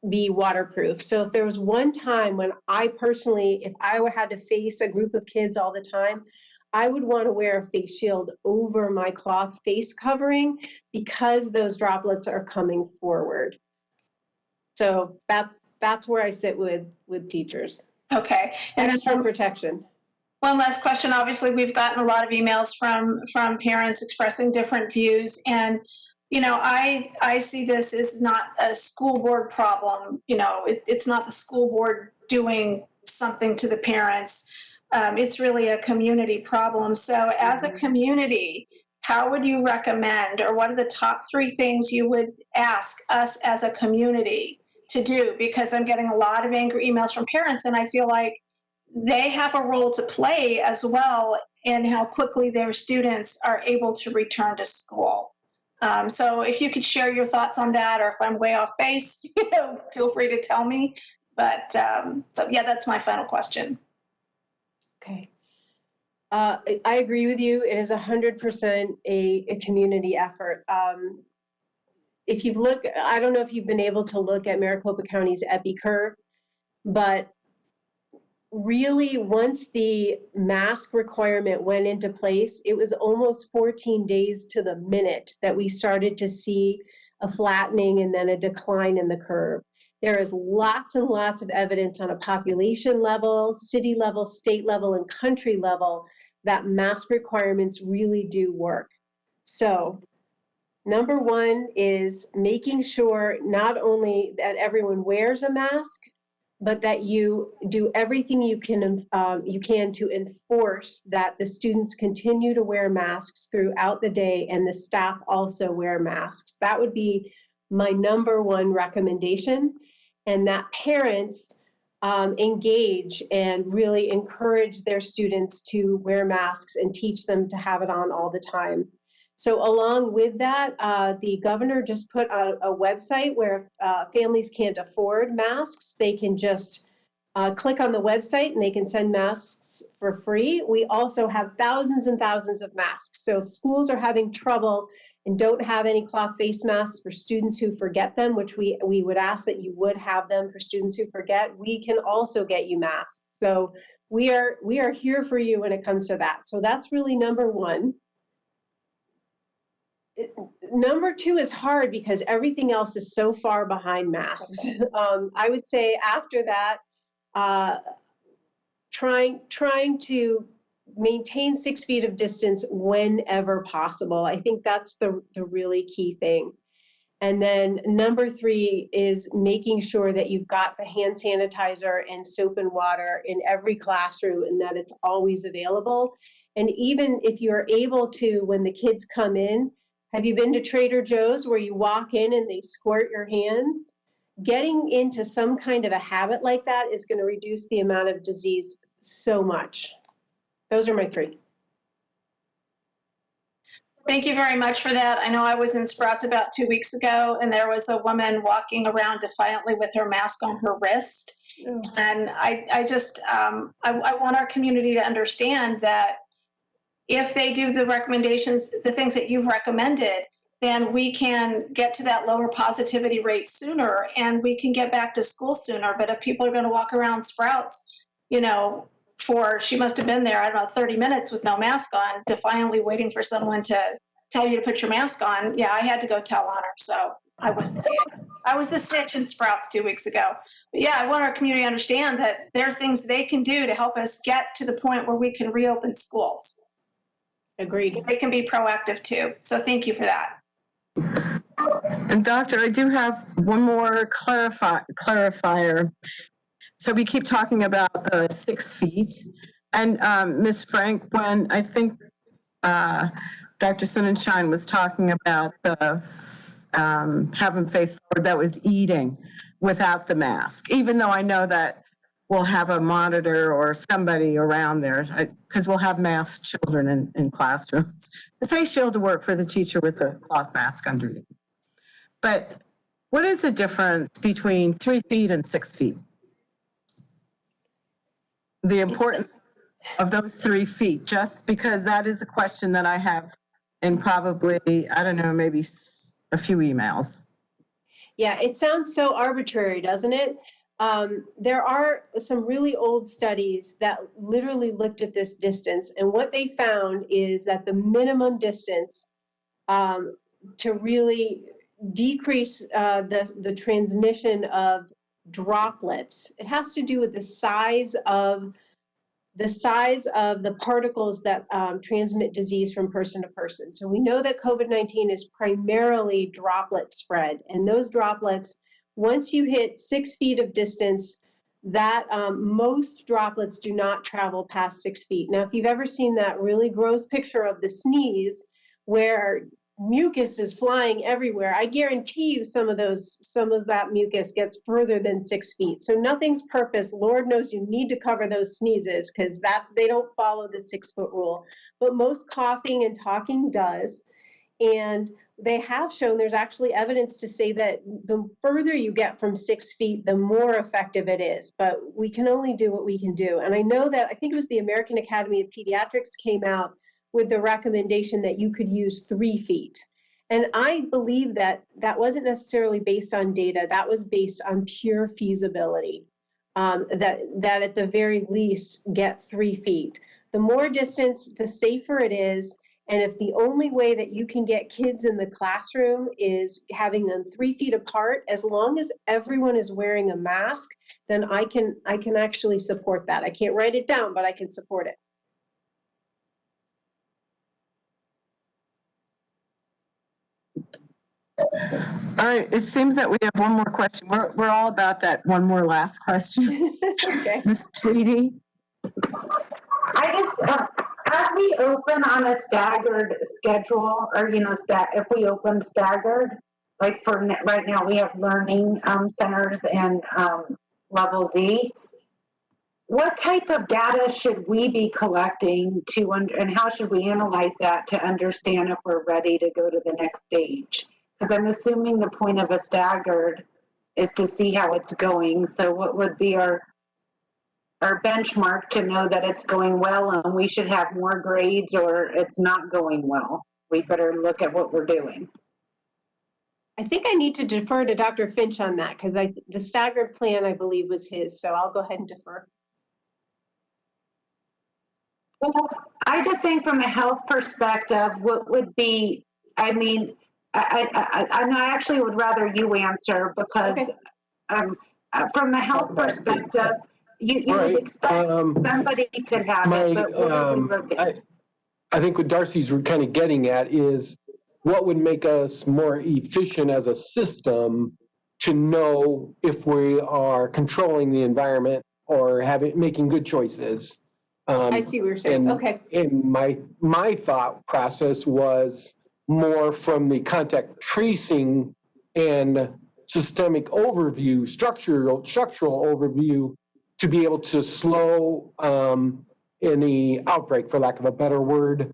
be waterproof. So if there was one time when I personally, if I had to face a group of kids all the time, I would want to wear a face shield over my cloth face covering because those droplets are coming forward. So that's where I sit with teachers. Okay. And Extra then protection. one last question. Obviously, we've gotten a lot of emails from parents expressing different views. And, you know, I see this as not a school board problem. You know, it's not the school board doing something to the parents. It's really a community problem. So as a community, how would you recommend, or what are the top 3 things you would ask us as a community to do? Because I'm getting a lot of angry emails from parents, and I feel like they have a role to play as well in how quickly their students are able to return to school. So if you could share your thoughts on that, or if I'm way off base, you know, feel free to tell me. But so yeah, that's my final question. Okay. I agree with you. It is 100% a community effort. If you've looked, I don't know if you've been able to look at Maricopa County's EPI curve, but really once the mask requirement went into place, it was almost 14 days to the minute that we started to see a flattening and then a decline in the curve. There is lots and lots of evidence on a population level, city level, state level, and country level that mask requirements really do work. So number 1 is making sure not only that everyone wears a mask, but that you do everything you can to enforce that the students continue to wear masks throughout the day and the staff also wear masks. That would be my number 1 recommendation, and that parents engage and really encourage their students to wear masks and teach them to have it on all the time. So along with that, the governor just put a website where if families can't afford masks, they can just click on the website and they can send masks for free. We also have thousands and thousands of masks. So if schools are having trouble and don't have any cloth face masks for students who forget them, which we would ask that you would have them for students who forget, we can also get you masks. So we are here for you when it comes to that. So that's really number 1. Number 2 is hard because everything else is so far behind masks. I would say after that, trying to maintain 6 feet of distance whenever possible. I think that's the really key thing. And then number 3 is making sure that you've got the hand sanitizer and soap and water in every classroom and that it's always available. And even if you're able to, when the kids come in, have you been to Trader Joe's where you walk in and they squirt your hands? Getting into some kind of a habit like that is going to reduce the amount of disease so much. Those are my 3. Thank you very much for that. I know I was in Sprouts about 2 weeks ago, and there was a woman walking around defiantly with her mask on her wrist. Oh. And I just, I want our community to understand that if they do the recommendations, the things that you've recommended, then we can get to that lower positivity rate sooner and we can get back to school sooner. But if people are going to walk around Sprouts, you know, she must have been there, I don't know, 30 minutes with no mask on, defiantly waiting for someone to tell you to put your mask on. Yeah, I had to go tell on her. So I was the snitch in Sprouts 2 weeks ago. But yeah, I want our community to understand that there are things they can do to help us get to the point where we can reopen schools. Agreed. They can be proactive too. So thank you for that. And doctor, I do have one more clarifier. so we keep talking about the 6 feet. And Ms. Frank, when I think Dr. Sonnenschein was talking about the have them face forward, that was eating without the mask, even though I know that we'll have a monitor or somebody around there, because we'll have masked children in classrooms. The face shield to work for the teacher with the cloth mask underneath. But what is the difference between 3 feet and 6 feet? The importance of those 3 feet, just because that is a question that I have in probably, I don't know, maybe a few emails. Yeah, it sounds so arbitrary, doesn't it? There are some really old studies that literally looked at this distance, and what they found is that the minimum distance to really decrease the transmission of droplets, it has to do with the size of the particles that transmit disease from person to person. So we know that COVID-19 is primarily droplet spread, and those droplets, once you hit 6 feet of distance, that most droplets do not travel past 6 feet. Now, if you've ever seen that really gross picture of the sneeze where mucus is flying everywhere, I guarantee you some of that mucus gets further than 6 feet. So nothing's purpose. Lord knows you need to cover those sneezes because they don't follow the 6 foot rule. But most coughing and talking does. And they have shown there's actually evidence to say that the further you get from 6 feet, the more effective it is. But we can only do what we can do. And I know that, I think it was the American Academy of Pediatrics came out with the recommendation that you could use 3 feet. And I believe that that wasn't necessarily based on data, that was based on pure feasibility, that at the very least get 3 feet. The more distance, the safer it is. And if the only way that you can get kids in the classroom is having them 3 feet apart, as long as everyone is wearing a mask, then I can actually support that. I can't write it down, but I can support it. All right, it seems that we have one more question. We're all about that one more last question. Okay. Ms. Tweedy? I just, as we open on a staggered schedule, or, if we open staggered, like right now we have learning centers and level D, what type of data should we be collecting and how should we analyze that to understand if we're ready to go to the next stage? Because I'm assuming the point of a staggered is to see how it's going. So what would be our benchmark to know that it's going well and we should have more grades, or it's not going well? We better look at what we're doing. I think I need to defer to Dr. Finch on that because the staggered plan, I believe, was his. So I'll go ahead and defer. Well, I just think from a health perspective, what would be, I actually would rather you answer because from a health perspective, you would expect somebody could have it, but what are we looking at? I think what Darcy's kind of getting at is what would make us more efficient as a system to know if we are controlling the environment or making good choices. I see what you're saying. Okay. And my thought process was more from the contact tracing and systemic overview, structural overview, to be able to slow any outbreak, for lack of a better word,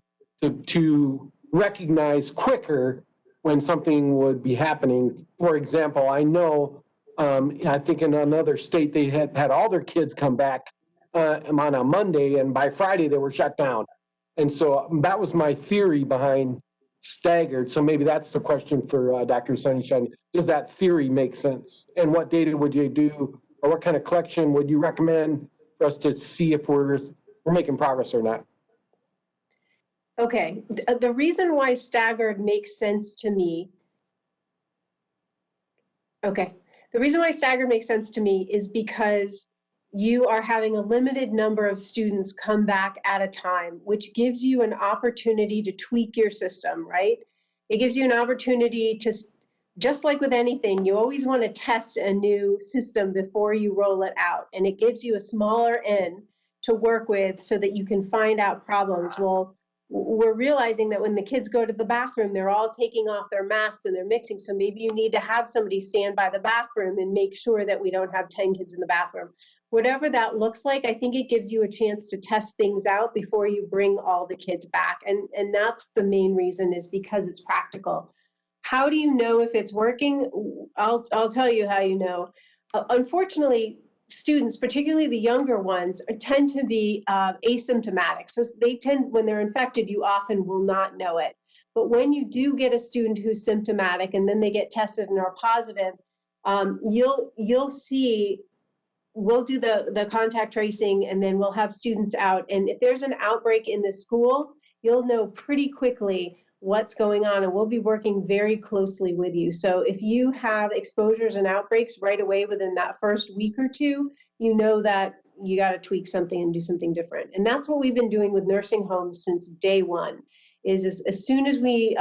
to recognize quicker when something would be happening. For example, I know, I think in another state, they had all their kids come back on a Monday, and by Friday they were shut down. And so that was my theory behind staggered. So maybe that's the question for Dr. Sonnenschein. Does that theory make sense? And what data would you do, or what kind of collection would you recommend for us to see if we're making progress or not? Okay. The reason why staggered makes sense to me. Okay. The reason why staggered makes sense to me is because you are having a limited number of students come back at a time, which gives you an opportunity to tweak your system, right? It gives you an opportunity just like with anything, you always want to test a new system before you roll it out. And it gives you a smaller N to work with so that you can find out problems. Well, we're realizing that when the kids go to the bathroom, they're all taking off their masks and they're mixing. So maybe you need to have somebody stand by the bathroom and make sure that we don't have 10 kids in the bathroom. Whatever that looks like, I think it gives you a chance to test things out before you bring all the kids back. And that's the main reason, is because it's practical. How do you know if it's working? I'll tell you how you know. Unfortunately, students, particularly the younger ones, tend to be asymptomatic. So they tend, when they're infected, you often will not know it. But when you do get a student who's symptomatic and then they get tested and are positive, you'll see. We'll do the contact tracing, and then we'll have students out. And if there's an outbreak in the school, you'll know pretty quickly what's going on, and we'll be working very closely with you. So if you have exposures and outbreaks right away within that first week or two, you know that you got to tweak something and do something different. And that's what we've been doing with nursing homes since day one. Is as soon as we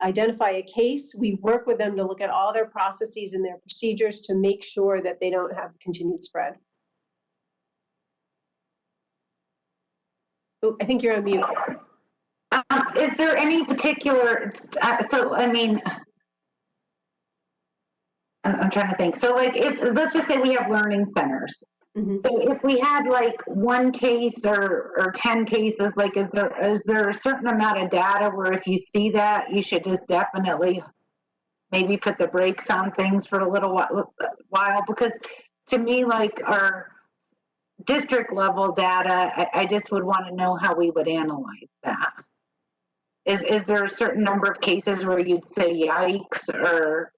identify a case, we work with them to look at all their processes and their procedures to make sure that they don't have continued spread. Oh, I think you're on mute. Is there any particular, so, I mean, I'm trying to think. So like, let's just say we have learning centers. Mm-hmm. So if we had like one case or 10 cases, like, is there a certain amount of data where if you see that, you should just definitely maybe put the brakes on things for a little while? Because to me, like, our district level data, I just would want to know how we would analyze that. Is there a certain number of cases where you'd say yikes, or?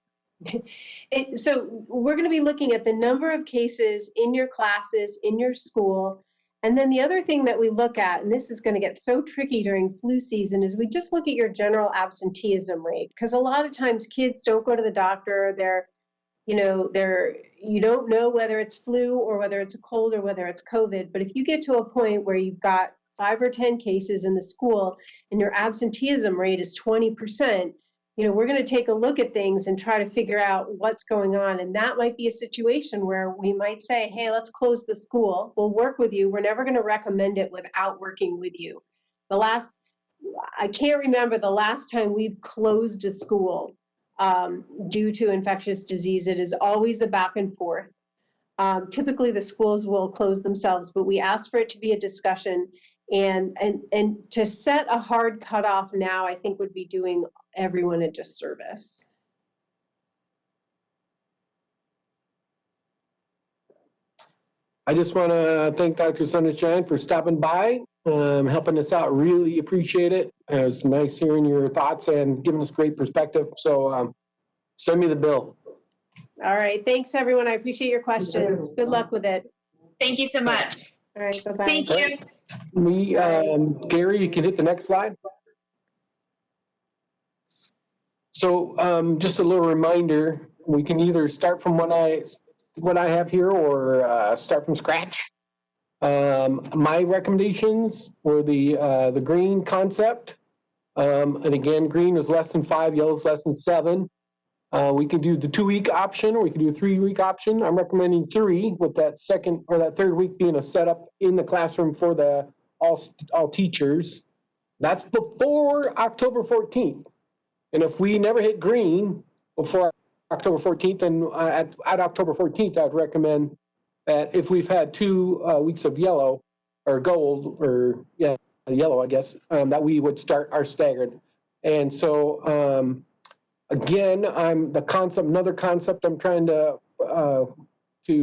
So we're going to be looking at the number of cases in your classes, in your school. And then the other thing that we look at, and this is going to get so tricky during flu season, is we just look at your general absenteeism rate. Because a lot of times kids don't go to the doctor. You don't know whether it's flu or whether it's a cold or whether it's COVID. But if you get to a point where you've got 5 or 10 cases in the school and your absenteeism rate is 20%, we're going to take a look at things and try to figure out what's going on. And that might be a situation where we might say, hey, let's close the school. We'll work with you. We're never going to recommend it without working with you. I can't remember the last time we've closed a school due to infectious disease. It is always a back and forth. Typically the schools will close themselves, but we ask for it to be a discussion. And to set a hard cutoff now, I think would be doing everyone a disservice. I just want to thank Dr. Sunshine for stopping by, helping us out. Really appreciate it. It was nice hearing your thoughts and giving us great perspective. So send me the bill. All right. Thanks, everyone. I appreciate your questions. Good luck with it. Thank you so much. All right. Bye-bye. Thank you. Gary, you can hit the next slide. So just a little reminder, we can either start from what I have here or start from scratch. My recommendations were the green concept. And again, green is less than 5, yellow is less than 7. We can do the 2-week option, or we can do a 3-week option. I'm recommending 3, with that second or that 3rd week being a setup in the classroom for the all teachers. That's before October 14th. And if we never hit green before October 14th, then at October 14th, I'd recommend that if we've had 2 weeks of yellow or gold, or yellow, I guess, that we would start our staggered. And so, again, another concept I'm trying to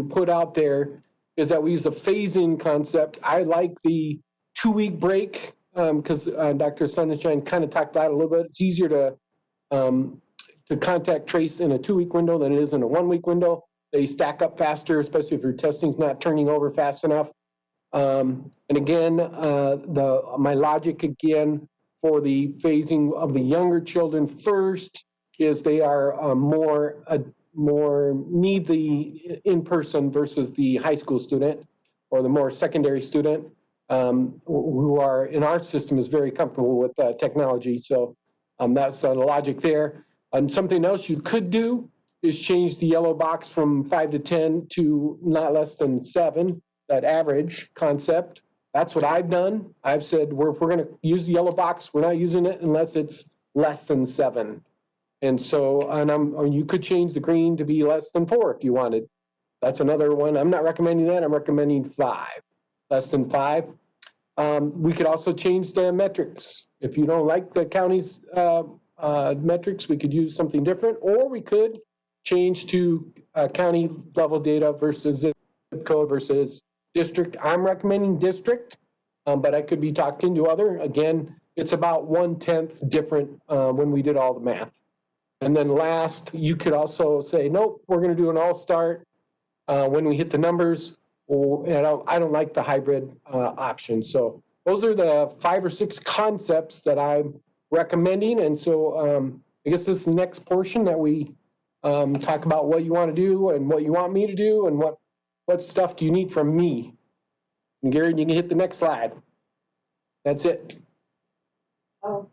put out there is that we use a phasing concept. I like the 2-week break because Dr. Sunshine kind of talked about it a little bit. It's easier to contact trace in a 2-week window than it is in a 1-week window. They stack up faster, especially if your testing's not turning over fast enough. And again, my logic again for the phasing of the younger children first is they are more need the in-person versus the high school student or the more secondary student who are in our system is very comfortable with technology. So that's the logic there. And something else you could do is change the yellow box from 5 to 10 to not less than 7, that average concept. That's what I've done. I've said, if we're going to use the yellow box, we're not using it unless it's less than 7. And so, or you could change the green to be less than 4 if you wanted. That's another one. I'm not recommending that. I'm recommending 5, less than 5. We could also change the metrics. If you don't like the county's metrics, we could use something different, or we could change to county level data versus zip code versus district. I'm recommending district, but I could be talking to other. Again, it's about 1/10 different when we did all the math. And then last, you could also say, nope, we're going to do an all start when we hit the numbers. And I don't like the hybrid option. So those are the 5 or 6 concepts that I'm recommending. And so I guess this is the next portion that we talk about what you want to do and what you want me to do and what stuff do you need from me. And Gary, you can hit the next slide. That's it. Oh.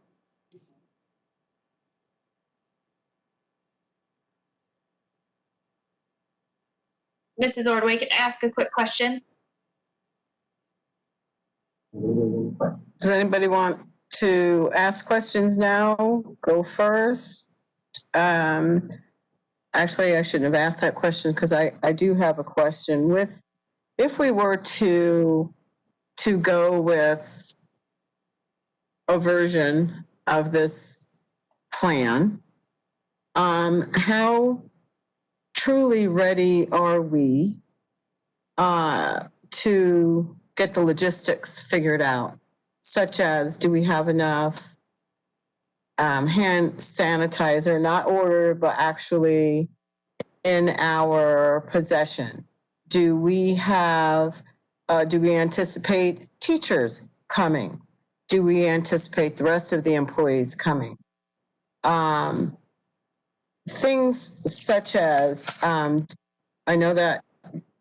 Mrs. Ordway, can I ask a quick question? Does anybody want to ask questions now? Go first. Actually, I shouldn't have asked that question because I do have a question. If we were to go with a version of this plan, how truly ready are we to get the logistics figured out, such as do we have enough hand sanitizer, not ordered, but actually in our possession? Do we anticipate teachers coming? Do we anticipate the rest of the employees coming? Things such as, I know that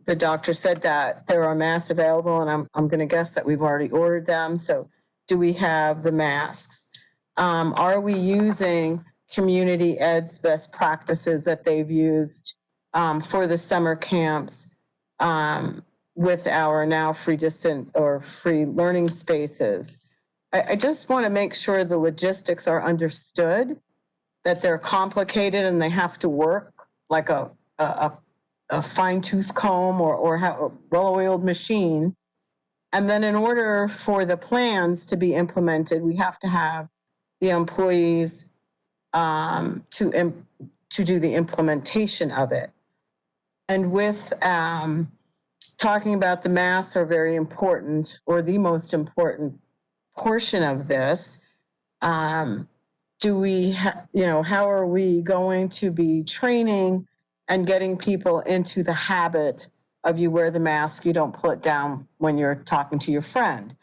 the doctor said that there are masks available, and I'm going to guess that we've already ordered them. So do we have the masks? Are we using Community Ed's best practices that they've used for the summer camps with our now free distant or free learning spaces? I just want to make sure the logistics are understood, that they're complicated and they have to work like a fine-tooth comb or a well-oiled machine. And then in order for the plans to be implemented, we have to have the employees to do the implementation of it. And with talking about the masks are very important, or the most important portion of this, how are we going to be training and getting people into the habit of you wear the mask, you don't pull it down when you're talking to your friend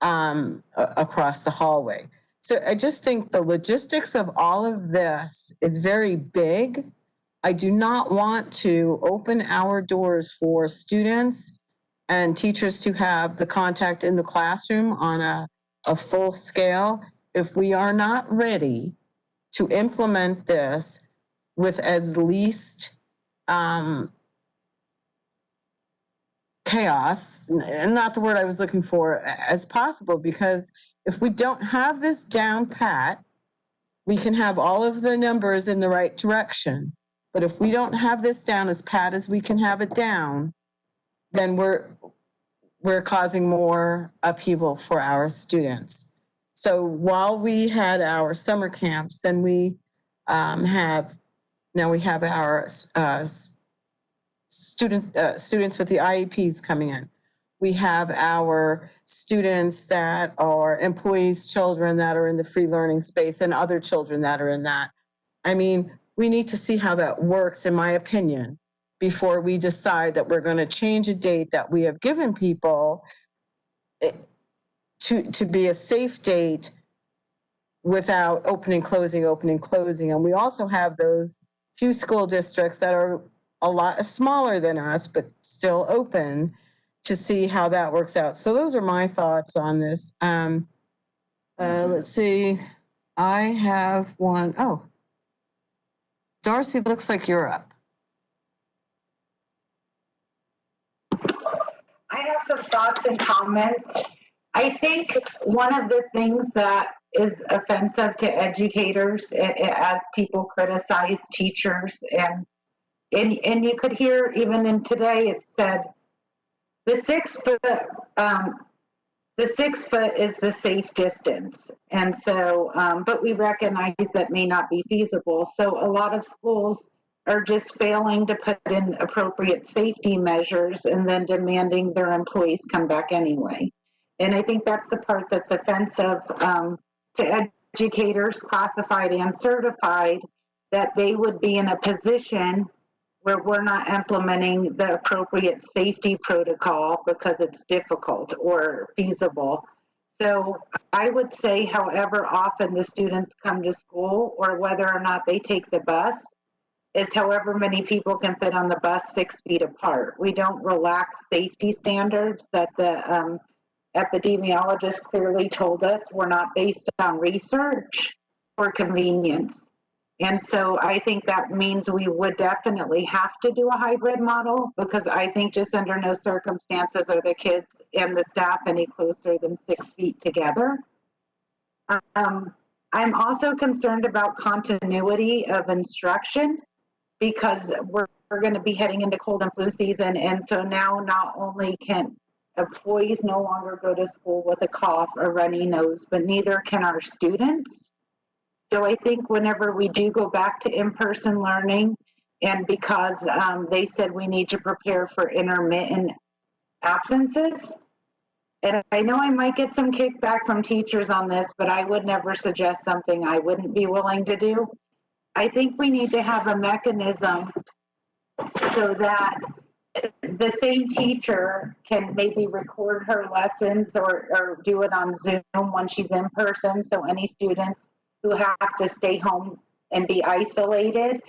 across the hallway. So I just think the logistics of all of this is very big. I do not want to open our doors for students and teachers to have the contact in the classroom on a full scale if we are not ready to implement this with as least chaos, and not the word I was looking for, as possible. Because if we don't have this down pat, we can have all of the numbers in the right direction. But if we don't have this down as pat as we can have it down, then we're causing more upheaval for our students. So while we had our summer camps, then we have our students with the IEPs coming in. We have our students that are employees' children that are in the free learning space and other children that are in that. I mean, we need to see how that works, in my opinion, before we decide that we're going to change a date that we have given people to be a safe date without opening, closing. And we also have those few school districts that are a lot smaller than us, but still open, to see how that works out. So those are my thoughts on this. Let's see. I have one. Oh, Darcy, looks like you're up. I have some thoughts and comments. I think one of the things that is offensive to educators as people criticize teachers, and you could hear even in today it said the 6 foot is the safe distance, and so but we recognize that may not be feasible. So a lot of schools are just failing to put in appropriate safety measures and then demanding their employees come back anyway. And I think that's the part that's offensive to educators, classified and certified, that they would be in a position where we're not implementing the appropriate safety protocol because it's difficult or feasible. So I would say however often the students come to school, or whether or not they take the bus, is however many people can fit on the bus 6 feet apart. We don't relax safety standards that the epidemiologist clearly told us were not based on research or convenience. And so I think that means we would definitely have to do a hybrid model, because I think just under no circumstances are the kids and the staff any closer than 6 feet together. I'm also concerned about continuity of instruction, because we're going to be heading into cold and flu season. And so now not only can employees no longer go to school with a cough or runny nose, but neither can our students. So I think whenever we do go back to in-person learning, and because they said we need to prepare for intermittent absences, and I know I might get some kickback from teachers on this, but I would never suggest something I wouldn't be willing to do. I think we need to have a mechanism so that the same teacher can maybe record her lessons or do it on Zoom when she's in person. So any students who have to stay home and be isolated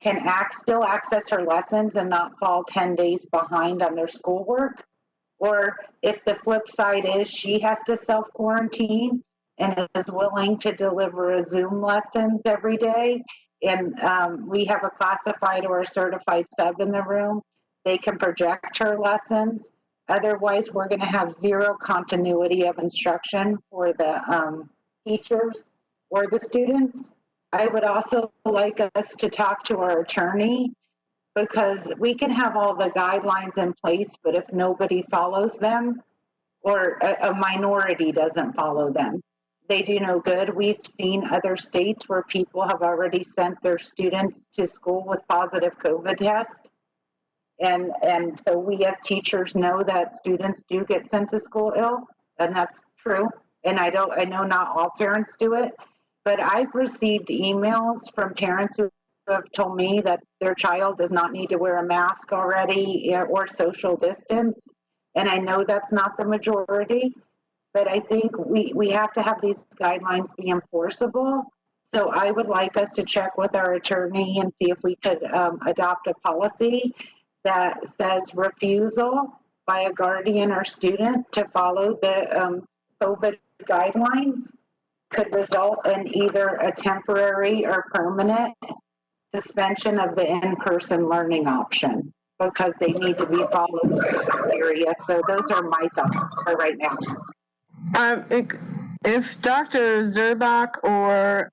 can still access her lessons and not fall 10 days behind on their schoolwork. Or if the flip side is she has to self-quarantine and is willing to deliver a Zoom lessons every day, and we have a classified or a certified sub in the room, they can project her lessons. Otherwise, we're going to have zero continuity of instruction for the teachers or the students. I would also like us to talk to our attorney, because we can have all the guidelines in place, but if nobody follows them, or a minority doesn't follow them, they do no good. We've seen other states where people have already sent their students to school with positive COVID tests. And so we as teachers know that students do get sent to school ill, and that's true. And I know not all parents do it, but I've received emails from parents who have told me that their child does not need to wear a mask already or social distance. And I know that's not the majority, but I think we have to have these guidelines be enforceable. So I would like us to check with our attorney and see if we could adopt a policy that says refusal by a guardian or student to follow the COVID guidelines could result in either a temporary or permanent suspension of the in-person learning option, because they need to be followed serious. So those are my thoughts for right now. If Dr. Zerbach or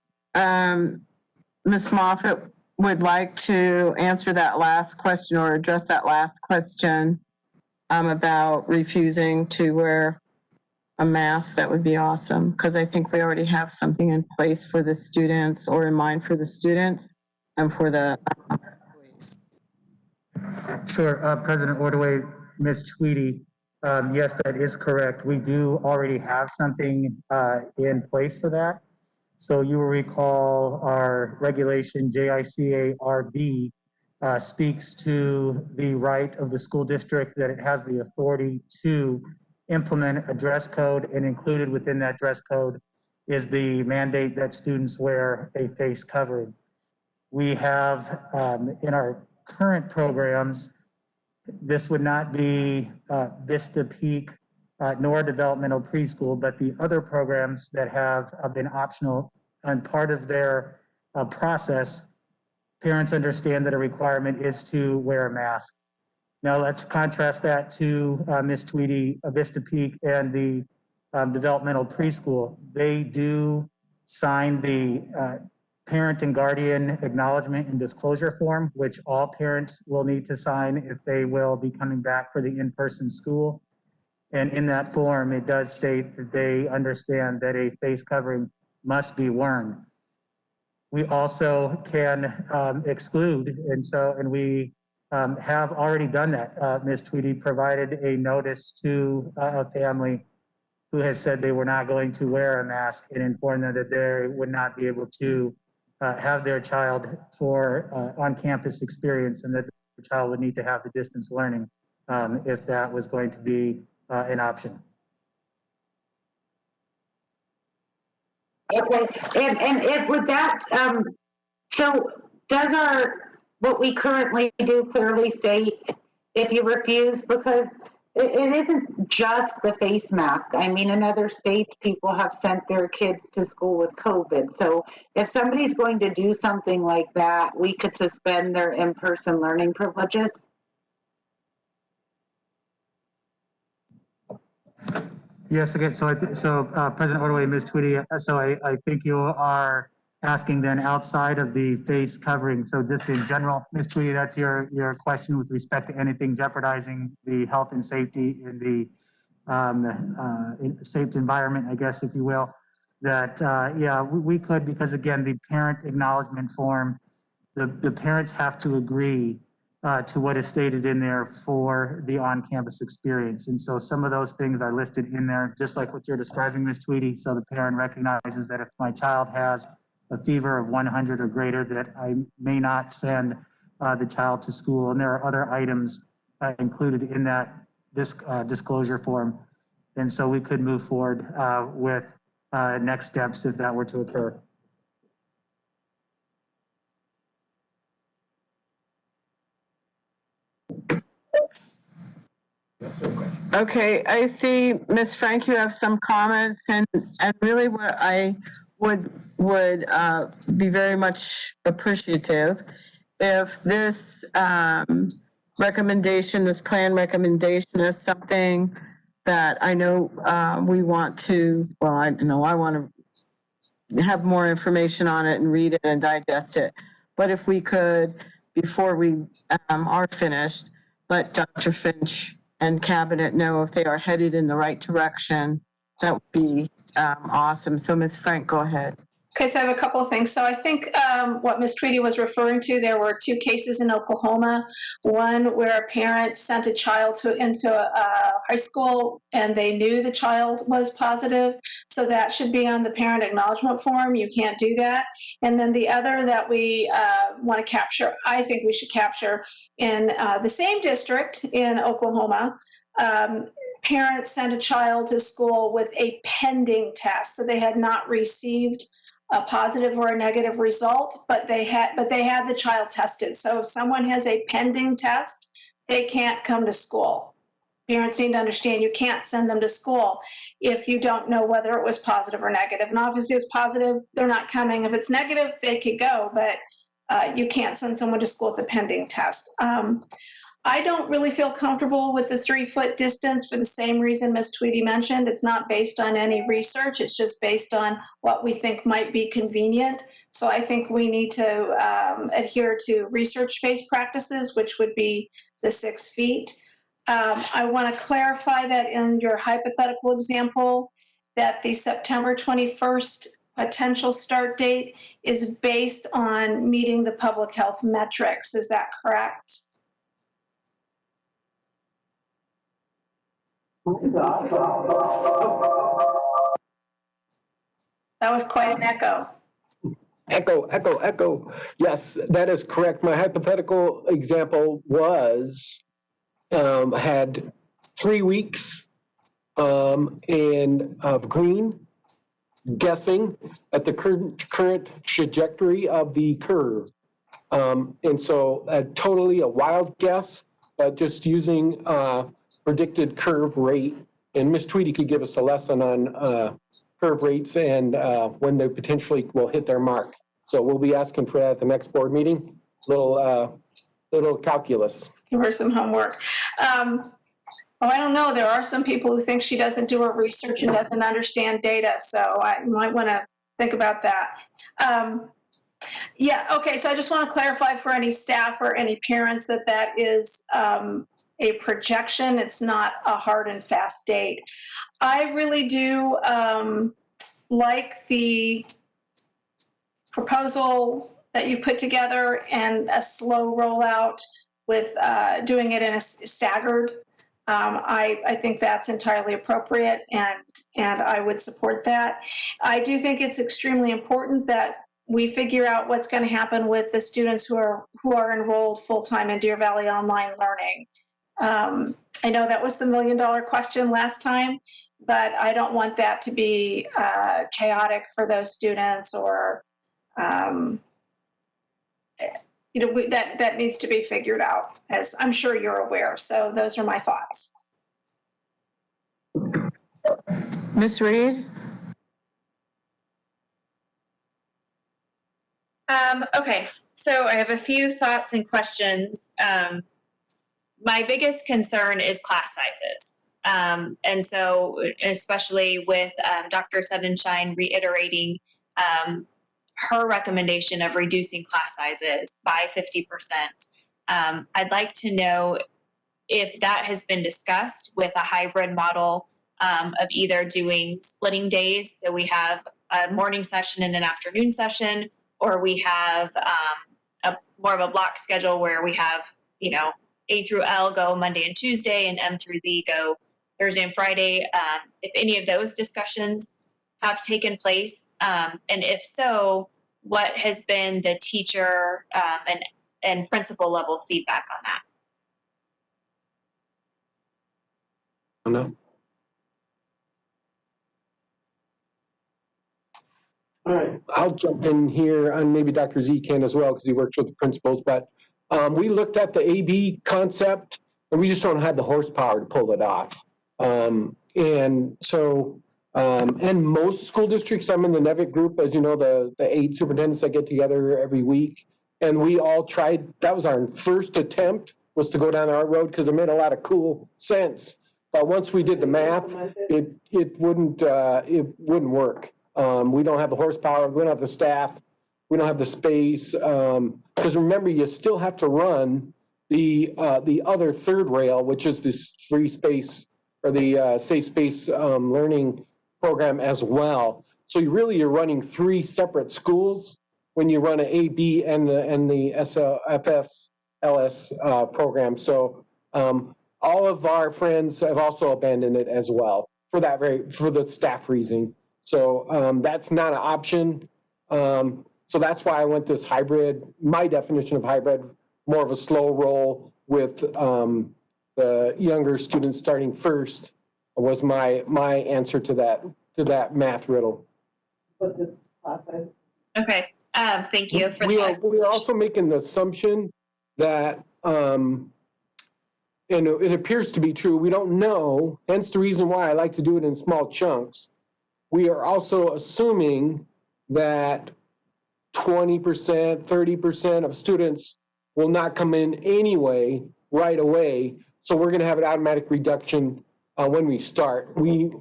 Ms. Moffitt would like to answer that last question or address that last question about refusing to wear a mask, that would be awesome, because I think we already have something in place for the students, or in mind for the students and for the employees. Sure, President Ordway, Ms. Tweedy, yes, that is correct. We do already have something in place for that. So you will recall our regulation JICA-RB speaks to the right of the school district that it has the authority to implement a dress code, and included within that dress code is the mandate that students wear a face covering. We have in our current programs, this would not be Vista Peak nor developmental preschool, but the other programs that have been optional, and part of their process parents understand that a requirement is to wear a mask. Now let's contrast that to Ms. Tweedy, Vista Peak, and the developmental preschool. They do sign the parent and guardian acknowledgement and disclosure form, which all parents will need to sign if they will be coming back for the in-person school. And in that form, it does state that they understand that a face covering must be worn. We also can exclude, and we have already done that. Ms. Tweedy provided a notice to a family who has said they were not going to wear a mask and informed them that they would not be able to have their child for on-campus experience, and that the child would need to have the distance learning if that was going to be an option. Okay, and it would that, so does what we currently do clearly state if you refuse, because it isn't just the face mask. I mean, in other states, people have sent their kids to school with COVID. So if somebody's going to do something like that, we could suspend their in-person learning privileges. Yes, again, so President Ordway, Ms. Tweedy, so I think you are asking then outside of the face covering. So just in general, Ms. Tweedy, that's your question with respect to anything jeopardizing the health and safety in the safe environment, I guess, if you will, that, yeah, we could, because again, the parent acknowledgement form, the parents have to agree to what is stated in there for the on-campus experience. And so some of those things are listed in there, just like what you're describing, Ms. Tweedy. So the parent recognizes that if my child has a fever of 100 or greater, that I may not send the child to school. And there are other items included in that disclosure form. And so we could move forward with next steps if that were to occur. Okay, I see, Ms. Frank, you have some comments, and really what I would be very much appreciative if this recommendation, this plan recommendation is something that I know we want to, well, I know I want to have more information on it and read it and digest it. But if we could, before we are finished, let Dr. Finch and Cabinet know if they are headed in the right direction, that would be awesome. So Ms. Frank, go ahead. Okay, so I have a couple of things. So I think what Ms. Tweedy was referring to, there were two cases in Oklahoma. One where a parent sent a child into a high school and they knew the child was positive. So that should be on the parent acknowledgement form. You can't do that. And then the other that we want to capture, I think we should capture in the same district in Oklahoma. Parents sent a child to school with a pending test. So they had not received a positive or a negative result, but they had the child tested. So if someone has a pending test, they can't come to school. Parents need to understand you can't send them to school if you don't know whether it was positive or negative. And obviously if it's positive, they're not coming. If it's negative, they could go, but you can't send someone to school with a pending test. I don't really feel comfortable with the 3-foot distance for the same reason Ms. Tweedy mentioned. It's not based on any research. It's just based on what we think might be convenient. So I think we need to adhere to research-based practices, which would be the 6 feet. I want to clarify that in your hypothetical example, that the September 21st potential start date is based on meeting the public health metrics. Is that correct? That was quite an echo. Echo, echo, echo. Yes, that is correct. My hypothetical example had 3 weeks of green, guessing at the current trajectory of the curve. And so totally a wild guess, but just using predicted curve rate. And Ms. Tweedy could give us a lesson on curve rates and when they potentially will hit their mark. So we'll be asking for that at the next board meeting. little calculus. Give her some homework. I don't know. There are some people who think she doesn't do her research and doesn't understand data. So I might want to think about that. Yeah, okay. So I just want to clarify for any staff or any parents that that is a projection. It's not a hard and fast date. I really do like the proposal that you've put together and a slow rollout with doing it in a staggered. I think that's entirely appropriate, and I would support that. I do think it's extremely important that we figure out what's going to happen with the students who are enrolled full-time in Deer Valley Online Learning. I know that was the $1 million question last time, but I don't want that to be chaotic for those students, or that needs to be figured out, as I'm sure you're aware. So those are my thoughts. Ms. Reed? Okay, so I have a few thoughts and questions. My biggest concern is class sizes. And so, especially with Dr. Suttenshine reiterating her recommendation of reducing class sizes by 50%. I'd like to know if that has been discussed with a hybrid model of either doing splitting days, so we have a morning session and an afternoon session, or we have more of a block schedule where we have, A through L go Monday and Tuesday, and M through Z go Thursday and Friday. If any of those discussions have taken place, and if so, what has been the teacher and principal level feedback on that? No. All right, I'll jump in here, and maybe Dr. Z can as well, because he works with the principals, but we looked at the AB concept, and we just don't have the horsepower to pull it off. And so, and most school districts, I'm in the NEVIC group, as you know, the 8 superintendents that get together every week, and we all tried, that was our first attempt, was to go down our road, because it made a lot of cool sense. But once we did the math, it wouldn't work. We don't have the horsepower, we don't have the staff, we don't have the space. Because remember, you still have to run the other third rail, which is this free space or the safe space learning program as well. So you're running 3 separate schools when you run an AB and the FFLS program. So all of our friends have also abandoned it as well for the staff reason. So that's not an option. So that's why I went this hybrid. My definition of hybrid, more of a slow roll with the younger students starting first, was my answer to that math riddle. What this class size? Okay, thank you for that. We are also making the assumption that, and it appears to be true, we don't know, hence the reason why I like to do it in small chunks. We are also assuming that 20%, 30% of students will not come in anyway, right away. So we're going to have an automatic reduction when we start.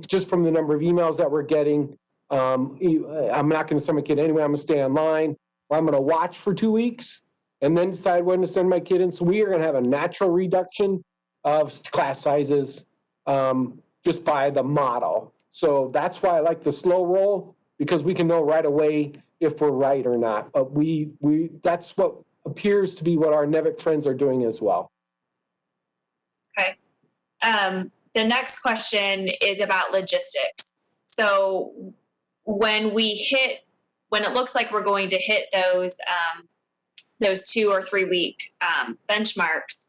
Just from the number of emails that we're getting, I'm not going to send my kid anyway. I'm going to stay online. Or I'm going to watch for 2 weeks and then decide when to send my kid in. So we are going to have a natural reduction of class sizes just by the model. So that's why I like the slow roll, because we can know right away if we're right or not. But that's what appears to be what our NEVIC friends are doing as well. Okay. The next question is about logistics. So when it looks like we're going to hit those 2 or 3 week benchmarks,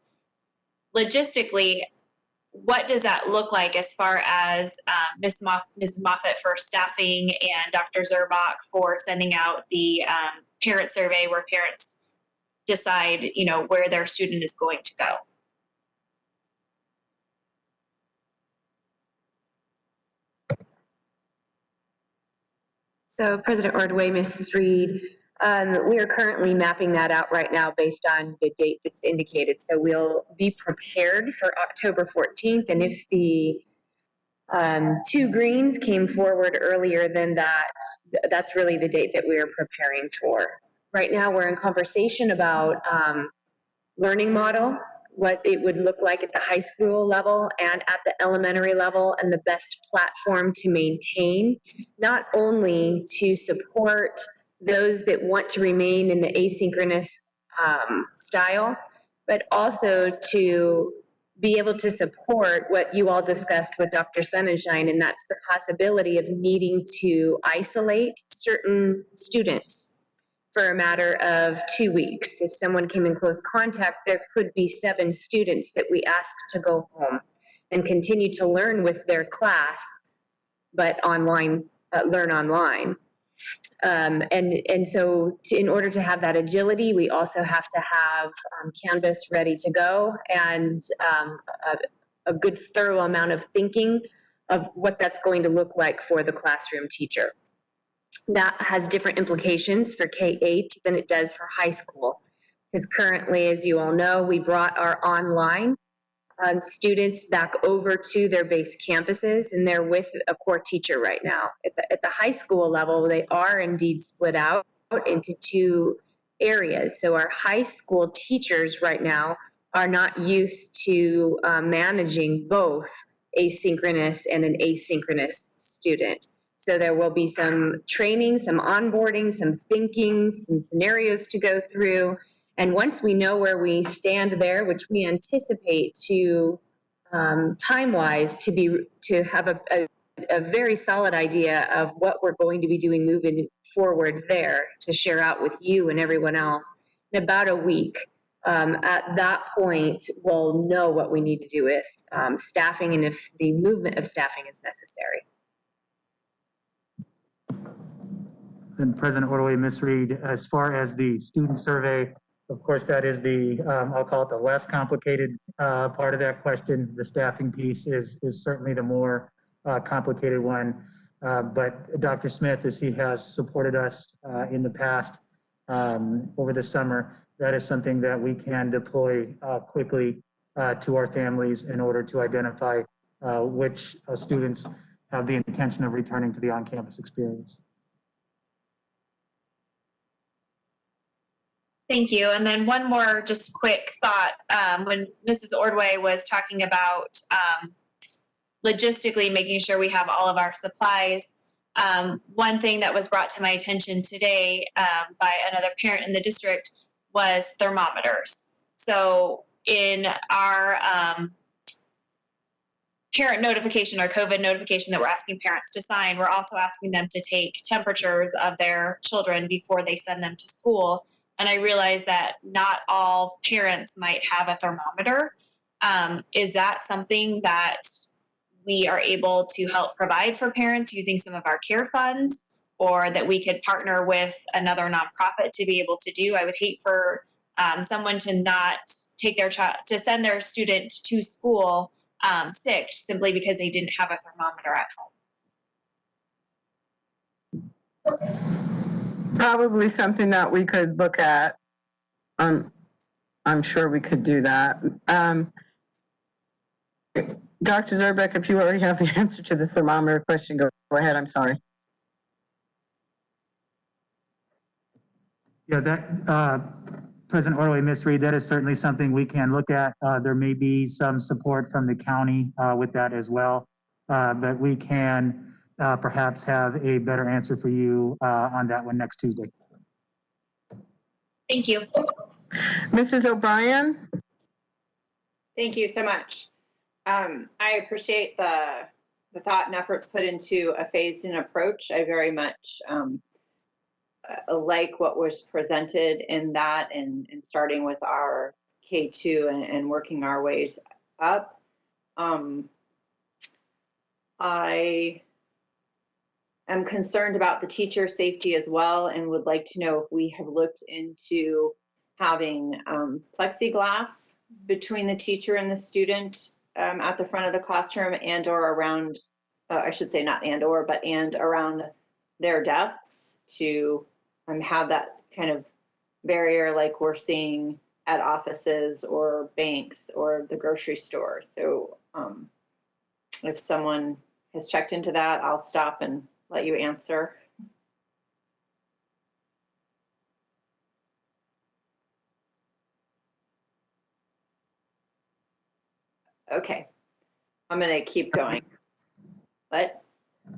logistically, what does that look like as far as Ms. Moffitt for staffing and Dr. Zerbach for sending out the parent survey where parents decide, where their student is going to go? So President Ordway, Mrs. Reed, We are currently mapping that out right now based on the date that's indicated. So we'll be prepared for October 14th. And if the two greens came forward earlier than that, that's really the date that we are preparing for. Right now, we're in conversation about learning model, what it would look like at the high school level and at the elementary level, and the best platform to maintain, not only to support those that want to remain in the asynchronous style, but also to be able to support what you all discussed with Dr. Sonnenschein, and that's the possibility of needing to isolate certain students for a matter of 2 weeks. If someone came in close contact, there could be 7 students that we ask to go home and continue to learn with their class, but online, learn online. And so in order to have that agility, we also have to have Canvas ready to go, and a good thorough amount of thinking of what that's going to look like for the classroom teacher. That has different implications for K-8 than it does for high school. Because currently, as you all know, we brought our online students back over to their base campuses, and they're with a core teacher right now. At the high school level, they are indeed split out into 2 areas. So our high school teachers right now are not used to managing both asynchronous and an asynchronous student. So there will be some training, some onboarding, some thinking, some scenarios to go through. And once we know where we stand there, which we anticipate to time-wise to have a very solid idea of what we're going to be doing moving forward there to share out with you and everyone else in about a week. At that point, we'll know what we need to do with staffing and if the movement of staffing is necessary. And President Ordway, Ms. Reed, as far as the student survey, of course, that is the, I'll call it the less complicated part of that question. The staffing piece is certainly the more complicated one. But Dr. Smith, as he has supported us in the past over the summer, that is something that we can deploy quickly to our families in order to identify which students have the intention of returning to the on-campus experience. Thank you. And then one more just quick thought. When Mrs. Ordway was talking about logistically making sure we have all of our supplies, one thing that was brought to my attention today by another parent in the district was thermometers. So in our parent notification, our COVID notification that we're asking parents to sign, we're also asking them to take temperatures of their children before they send them to school. And I realize that not all parents might have a thermometer. Is that something that we are able to help provide for parents using some of our care funds, or that we could partner with another nonprofit to be able to do? I would hate for someone to not take their child, to send their student to school sick simply because they didn't have a thermometer at home. Probably something that we could look at. I'm sure we could do that. Dr. Zerbeck, if you already have the answer to the thermometer question, go ahead. I'm sorry. Yeah, that, President Ordway, Ms. Reed, that is certainly something we can look at. There may be some support from the county with that as well, but we can perhaps have a better answer for you on that one next Tuesday. Thank you. Mrs. O'Brien? Thank you so much. I appreciate the thought and efforts put into a phased-in approach. I very much like what was presented in that, and starting with our K2 and working our ways up. I am concerned about the teacher safety as well, and would like to know if we have looked into having plexiglass between the teacher and the student at the front of the classroom and or around, I should say not and or, but and around their desks to have that kind of barrier like we're seeing at offices or banks or the grocery store. So if someone has checked into that, I'll stop and let you answer. Okay, I'm gonna keep going. What?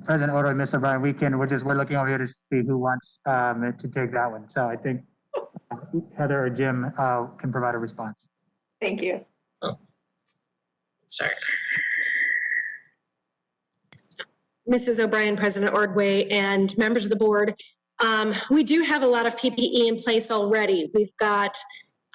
President Odo and Mr. O'Brien, we're looking over here to see who wants to take that one. So I think Heather or Jim can provide a response. Thank you. Sorry. Mrs. O'Brien, President Ordway, and members of the board. We do have a lot of PPE in place already. We've got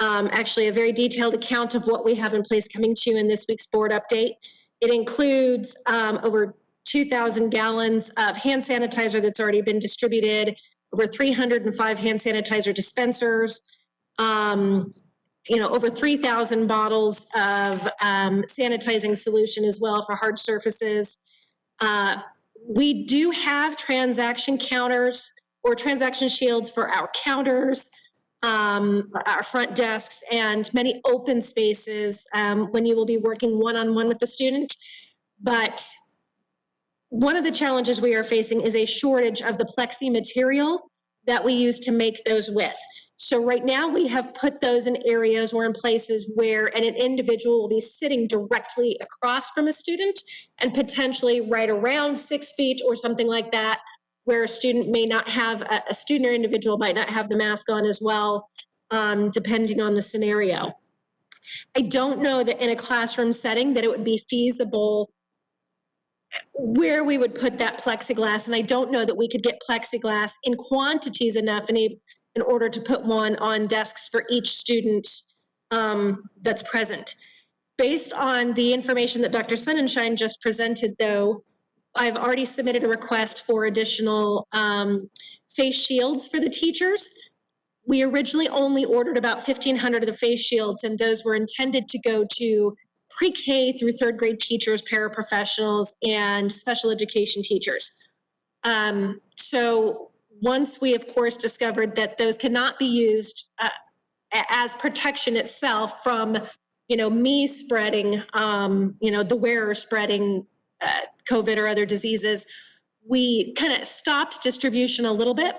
actually a very detailed account of what we have in place coming to you in this week's board update. It includes over 2,000 gallons of hand sanitizer that's already been distributed, over 305 hand sanitizer dispensers, over 3,000 bottles of sanitizing solution as well for hard surfaces. We do have transaction counters or transaction shields for our counters, our front desks, and many open spaces when you will be working one-on-one with the student. But one of the challenges we are facing is a shortage of the plexi material that we use to make those with. So right now we have put those in areas or in places where an individual will be sitting directly across from a student and potentially right around 6 feet or something like that, where a student may not have, a student or individual might not have the mask on as well, depending on the scenario. I don't know that in a classroom setting that it would be feasible where we would put that plexiglass, and I don't know that we could get plexiglass in quantities enough in order to put one on desks for each student that's present. Based on the information that Dr. Sonnenschein just presented, though, I've already submitted a request for additional face shields for the teachers. We originally only ordered about 1,500 of the face shields, and those were intended to go to pre-K through third grade teachers, paraprofessionals, and special education teachers. So once we, of course, discovered that those cannot be used as protection itself from, me spreading, the wearer spreading COVID or other diseases, we kind of stopped distribution a little bit,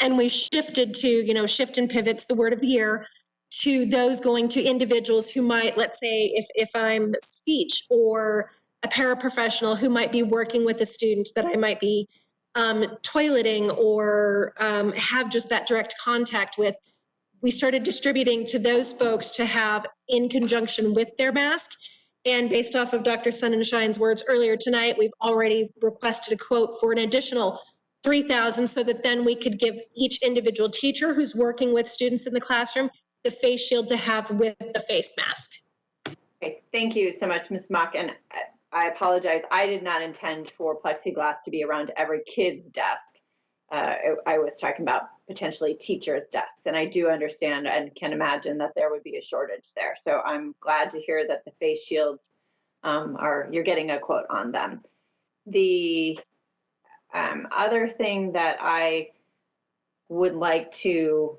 and we shifted to, shift and pivot's the word of the year, to those going to individuals who might, let's say, if I'm speech or a paraprofessional who might be working with a student that I might be toileting or have just that direct contact with, we started distributing to those folks to have in conjunction with their mask. And based off of Dr. Sonnenschein's words earlier tonight, we've already requested a quote for an additional 3,000 so that then we could give each individual teacher who's working with students in the classroom the face shield to have with the face mask. Okay, thank you so much, Ms. Mock. And I apologize. I did not intend for plexiglass to be around every kid's desk. I was talking about potentially teachers' desks, and I do understand and can imagine that there would be a shortage there. So I'm glad to hear that the face shields you're getting a quote on them. The other thing that I would like to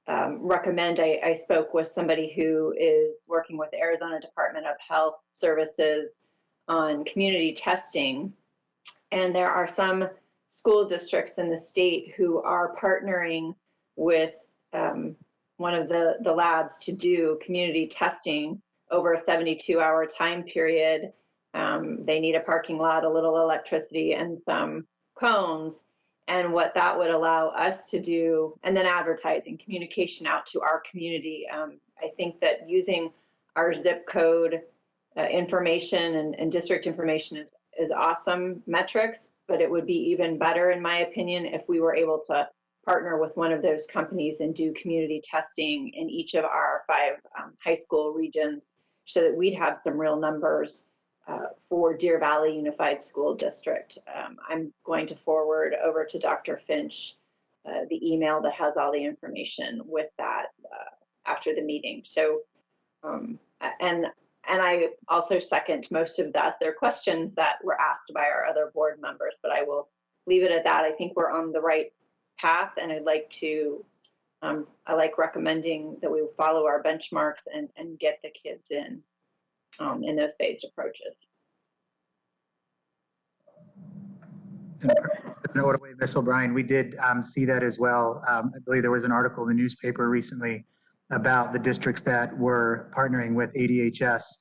recommend, I spoke with somebody who is working with the Arizona Department of Health Services on community testing. And there are some school districts in the state who are partnering with one of the labs to do community testing over a 72-hour time period. They need a parking lot, a little electricity, and some cones. And what that would allow us to do, and then advertising, communication out to our community. I think that using our zip code information and district information is awesome metrics, but it would be even better, in my opinion, if we were able to partner with one of those companies and do community testing in each of our 5 high school regions so that we'd have some real numbers for Deer Valley Unified School District. I'm going to forward over to Dr. Finch the email that has all the information with that after the meeting. So, and I also second most of the other questions that were asked by our other board members, but I will leave it at that. I think we're on the right path, and I'd like to I like recommending that we follow our benchmarks and get the kids in those phased approaches. Ms. O'Brien, we did see that as well. I believe there was an article in the newspaper recently about the districts that were partnering with ADHS.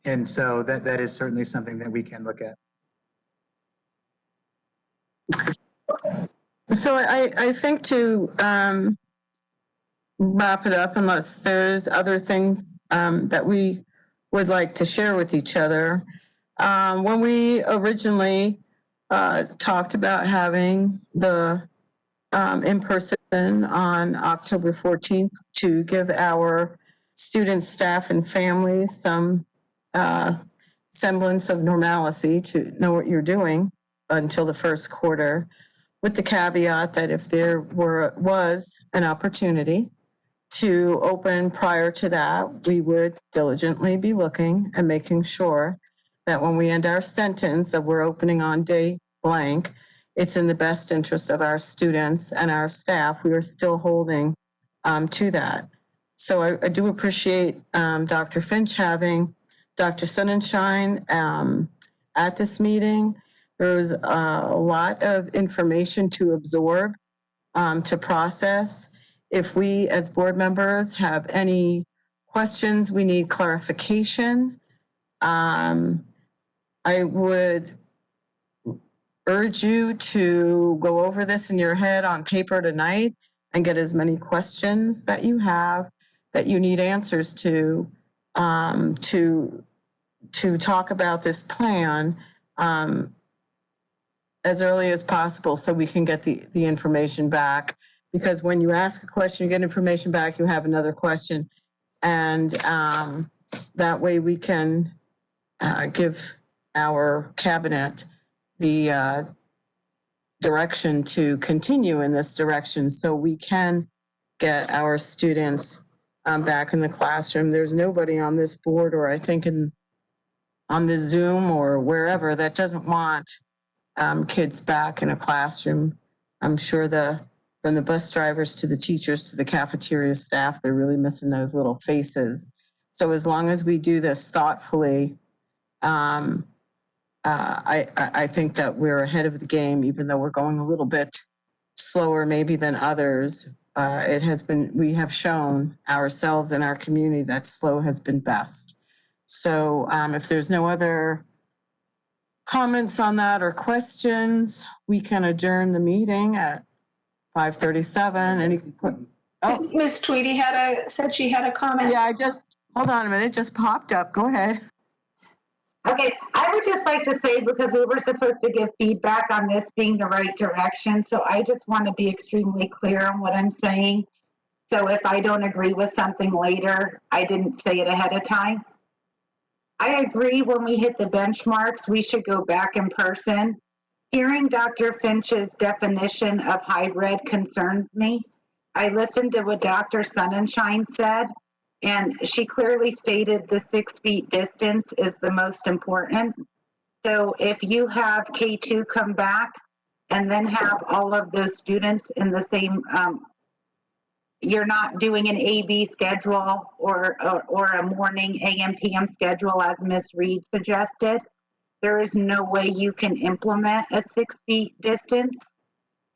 And so that is certainly something that we can look at. So I think to wrap it up, unless there's other things that we would like to share with each other. When we originally talked about having the in-person on October 14th to give our students, staff, and families some semblance of normalcy to know what you're doing until the first quarter, with the caveat that if there was an opportunity to open prior to that, we would diligently be looking and making sure that when we end our sentence of we're opening on day blank, it's in the best interest of our students and our staff. We are still holding to that. So I do appreciate Dr. Finch having Dr. Sonnenschein at this meeting. There was a lot of information to absorb, to process. If we as board members have any questions, we need clarification, I would urge you to go over this in your head on paper tonight and get as many questions that you have that you need answers to talk about this plan as early as possible so we can get the information back. Because when you ask a question, you get information back, you have another question. And that way we can give our cabinet the direction to continue in this direction so we can get our students back in the classroom. There's nobody on this board, or I think on the Zoom or wherever, that doesn't want kids back in a classroom. I'm sure from the bus drivers to the teachers to the cafeteria staff, they're really missing those little faces. So as long as we do this thoughtfully, I think that we're ahead of the game, even though we're going a little bit slower maybe than others. We have shown ourselves and our community that slow has been best. So if there's no other comments on that or questions, we can adjourn the meeting at 5:37. Miss Tweedy said she had a comment. Yeah, hold on a minute, it just popped up. Go ahead. Okay, I would just like to say, because we were supposed to give feedback on this being the right direction, so I just want to be extremely clear on what I'm saying. So if I don't agree with something later, I didn't say it ahead of time. I agree when we hit the benchmarks, we should go back in person. Hearing Dr. Finch's definition of hybrid concerns me. I listened to what Dr. Sonnenschein said, and she clearly stated the 6 feet distance is the most important. So if you have K2 come back and then have all of those students in the same, you're not doing an AB schedule or a morning AM PM schedule as Ms. Reed suggested, there is no way you can implement a 6 feet distance.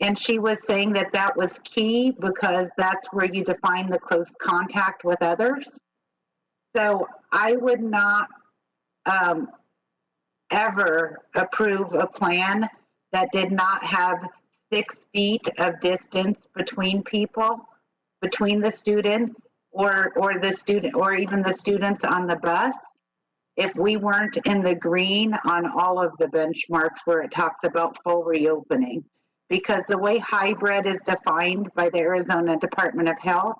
And she was saying that was key because that's where you define the close contact with others. So I would not ever approve a plan that did not have 6 feet of distance between people, between the students or even the students on the bus. If we weren't in the green on all of the benchmarks where it talks about full reopening. Because the way hybrid is defined by the Arizona Department of Health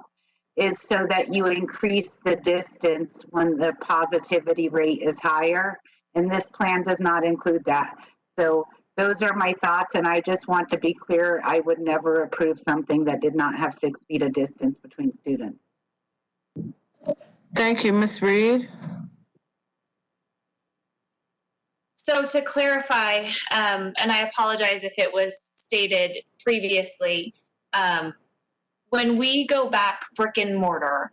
is so that you increase the distance when the positivity rate is higher. And this plan does not include that. So those are my thoughts. And I just want to be clear, I would never approve something that did not have 6 feet of distance between students. Thank you, Ms. Reed. So to clarify, and I apologize if it was stated previously, when we go back brick and mortar,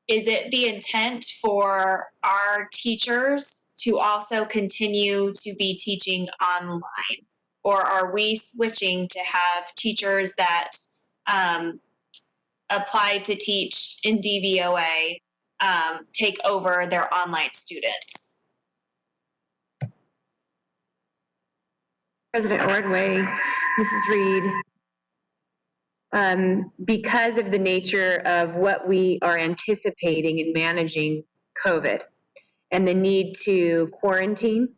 is it the intent for our teachers to also continue to be teaching online? Or are we switching to have teachers that apply to teach in DVOA take over their online students? President Ordway, Mrs. Reed, because of the nature of what we are anticipating in managing COVID and the need to quarantine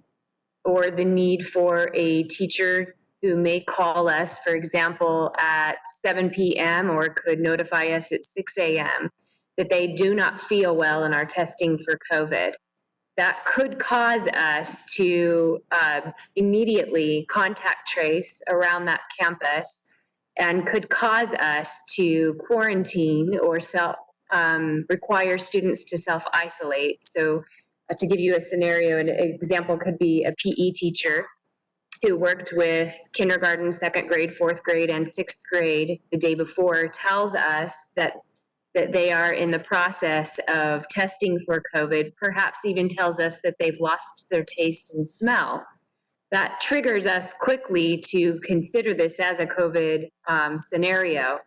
or the need for a teacher who may call us, for example, at 7 p.m. or could notify us at 6 a.m. that they do not feel well and are testing for COVID. That could cause us to immediately contact trace around that campus and could cause us to quarantine or require students to self-isolate. So to give you a scenario, an example could be a PE teacher who worked with kindergarten, second grade, fourth grade, and sixth grade the day before tells us that they are in the process of testing for COVID, perhaps even tells us that they've lost their taste and smell. That triggers us quickly to consider this as a COVID scenario.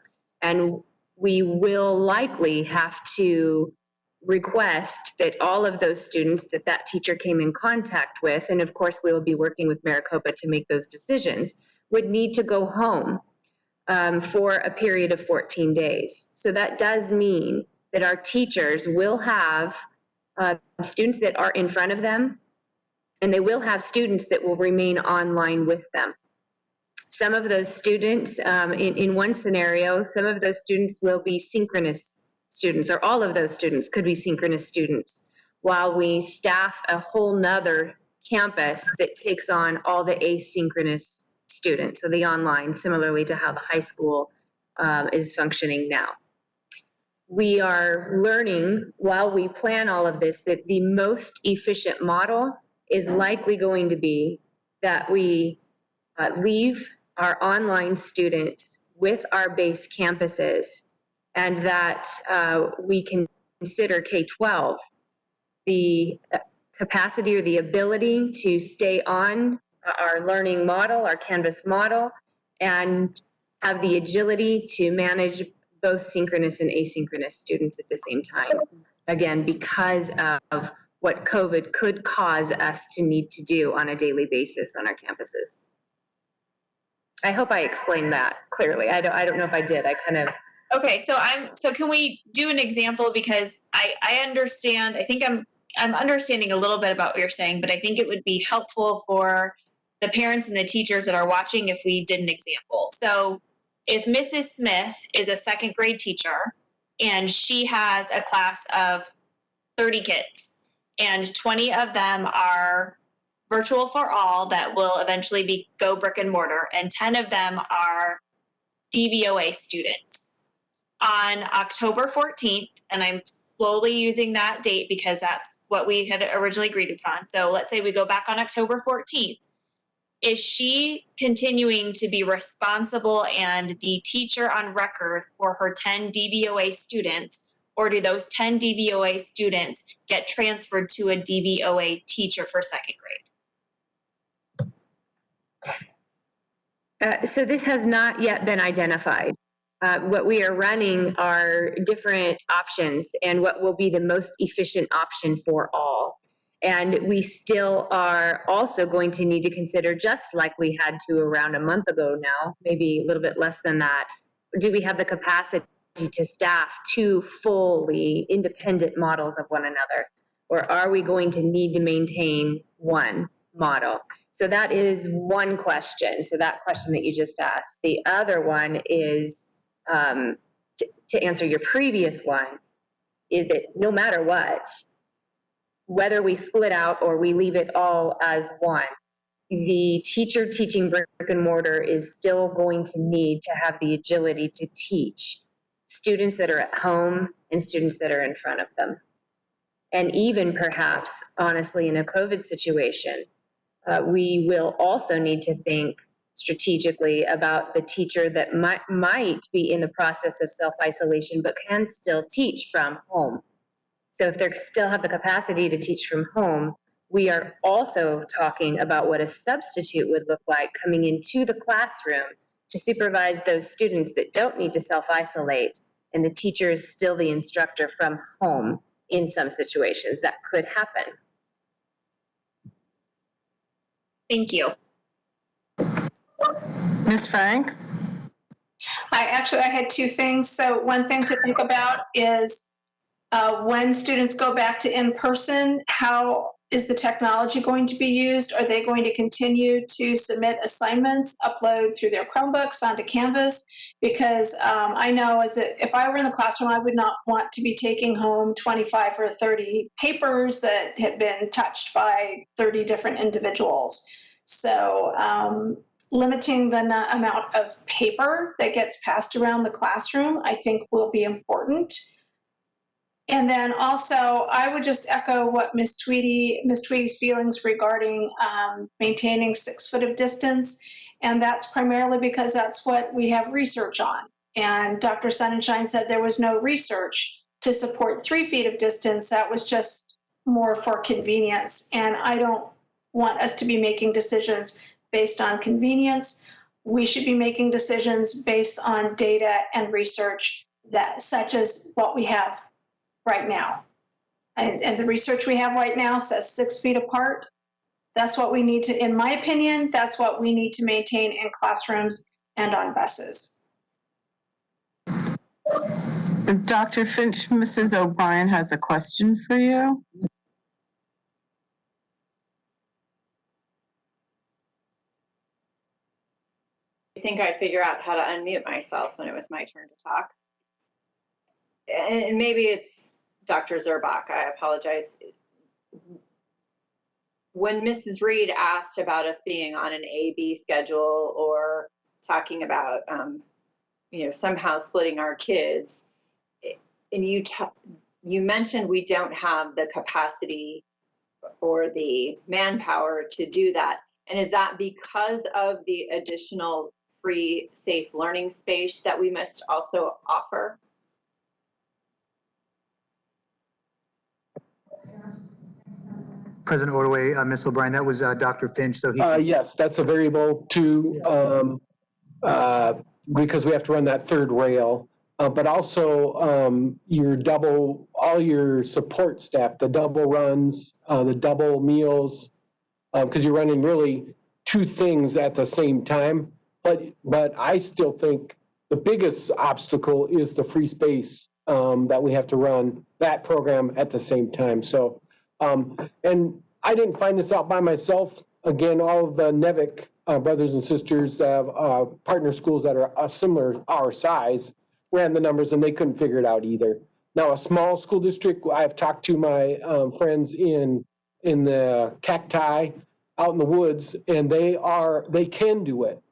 And we will likely have to request that all of those students that teacher came in contact with, and of course we will be working with Maricopa to make those decisions, would need to go home for a period of 14 days. So that does mean that our teachers will have students that are in front of them, and they will have students that will remain online with them. Some of those students, in one scenario, some of those students will be synchronous students, or all of those students could be synchronous students, while we staff a whole nother campus that takes on all the asynchronous students, so the online, similarly to how the high school is functioning now. We are learning while we plan all of this that the most efficient model is likely going to be that we leave our online students with our base campuses, and that we can consider K-12 the capacity or the ability to stay on our learning model, our Canvas model, and have the agility to manage both synchronous and asynchronous students at the same time. Again, because of what COVID could cause us to need to do on a daily basis on our campuses. I hope I explained that clearly. I don't know if I did. I kind of. Okay, so can we do an example, because I understand, I think I'm understanding a little bit about what you're saying, but I think it would be helpful for the parents and the teachers that are watching if we did an example. So if Mrs. Smith is a second grade teacher and she has a class of 30 kids and 20 of them are virtual for all that will eventually go brick and mortar, and 10 of them are DVOA students. On October 14th, and I'm slowly using that date because that's what we had originally agreed upon. So let's say we go back on October 14th. Is she continuing to be responsible and the teacher on record for her 10 DVOA students, or do those 10 DVOA students get transferred to a DVOA teacher for second grade? So this has not yet been identified. What we are running are different options and what will be the most efficient option for all. And we still are also going to need to consider, just like we had to around a month ago now, maybe a little bit less than that, do we have the capacity to staff two fully independent models of one another? Or are we going to need to maintain one model? So that is one question. So that question that you just asked. The other one is, to answer your previous one, is that no matter what, whether we split out or we leave it all as one, the teacher teaching brick and mortar is still going to need to have the agility to teach students that are at home and students that are in front of them. And even perhaps, honestly, in a COVID situation, we will also need to think strategically about the teacher that might be in the process of self-isolation but can still teach from home. So if they still have the capacity to teach from home, we are also talking about what a substitute would look like coming into the classroom to supervise those students that don't need to self-isolate, and the teacher is still the instructor from home in some situations. That could happen. Thank you. Ms. Frank? I had two things. So one thing to think about is when students go back to in-person, how is the technology going to be used? Are they going to continue to submit assignments, upload through their Chromebooks onto Canvas? Because I know if I were in the classroom, I would not want to be taking home 25 or 30 papers that had been touched by 30 different individuals. So limiting the amount of paper that gets passed around the classroom, I think will be important. And then also, I would just echo what Ms. Tweedy's feelings regarding maintaining 6 foot of distance. And that's primarily because that's what we have research on. And Dr. Sonnenschein said there was no research to support 3 feet of distance. That was just more for convenience. And I don't want us to be making decisions based on convenience. We should be making decisions based on data and research such as what we have right now. And the research we have right now says 6 feet apart. That's what we need to, in my opinion, that's what we need to maintain in classrooms and on buses. Dr. Finch, Mrs. O'Brien has a question for you. I think I'd figure out how to unmute myself when it was my turn to talk. And maybe it's Dr. Zerbach, I apologize. When Mrs. Reed asked about us being on an A-B schedule or talking about, somehow splitting our kids, and you mentioned we don't have the capacity or the manpower to do that. And is that because of the additional free, safe learning space that we must also offer? President Ordway, Ms. O'Brien, that was Dr. Finch, so he. Yes, that's a variable too, because we have to run that third rail. But also all your support staff, the double runs, the double meals, because you're running really 2 things at the same time. But I still think the biggest obstacle is the free space that we have to run that program at the same time. So, and I didn't find this out by myself. Again, all of the NEVIC brothers and sisters have partner schools that are similar our size ran the numbers and they couldn't figure it out either. Now, a small school district, I've talked to my friends in the cacti out in the woods, and they can do it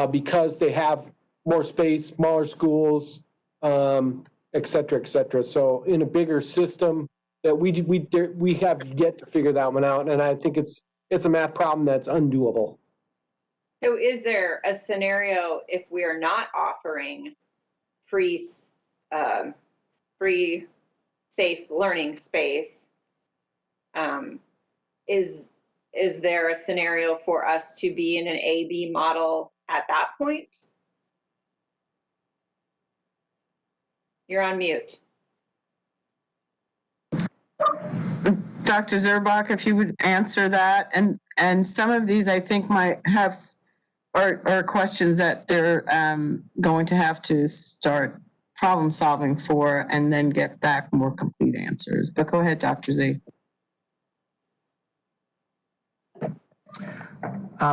because they have more space, smaller schools, et cetera, et cetera. So in a bigger system that we have yet to figure that one out, and I think it's a math problem that's undoable. So is there a scenario if we are not offering free, safe learning space? Is there a scenario for us to be in an A-B model at that point? You're on mute. Dr. Zerbach, if you would answer that. And some of these I think might have are questions that they're going to have to start problem solving for and then get back more complete answers. But go ahead, Dr. Z.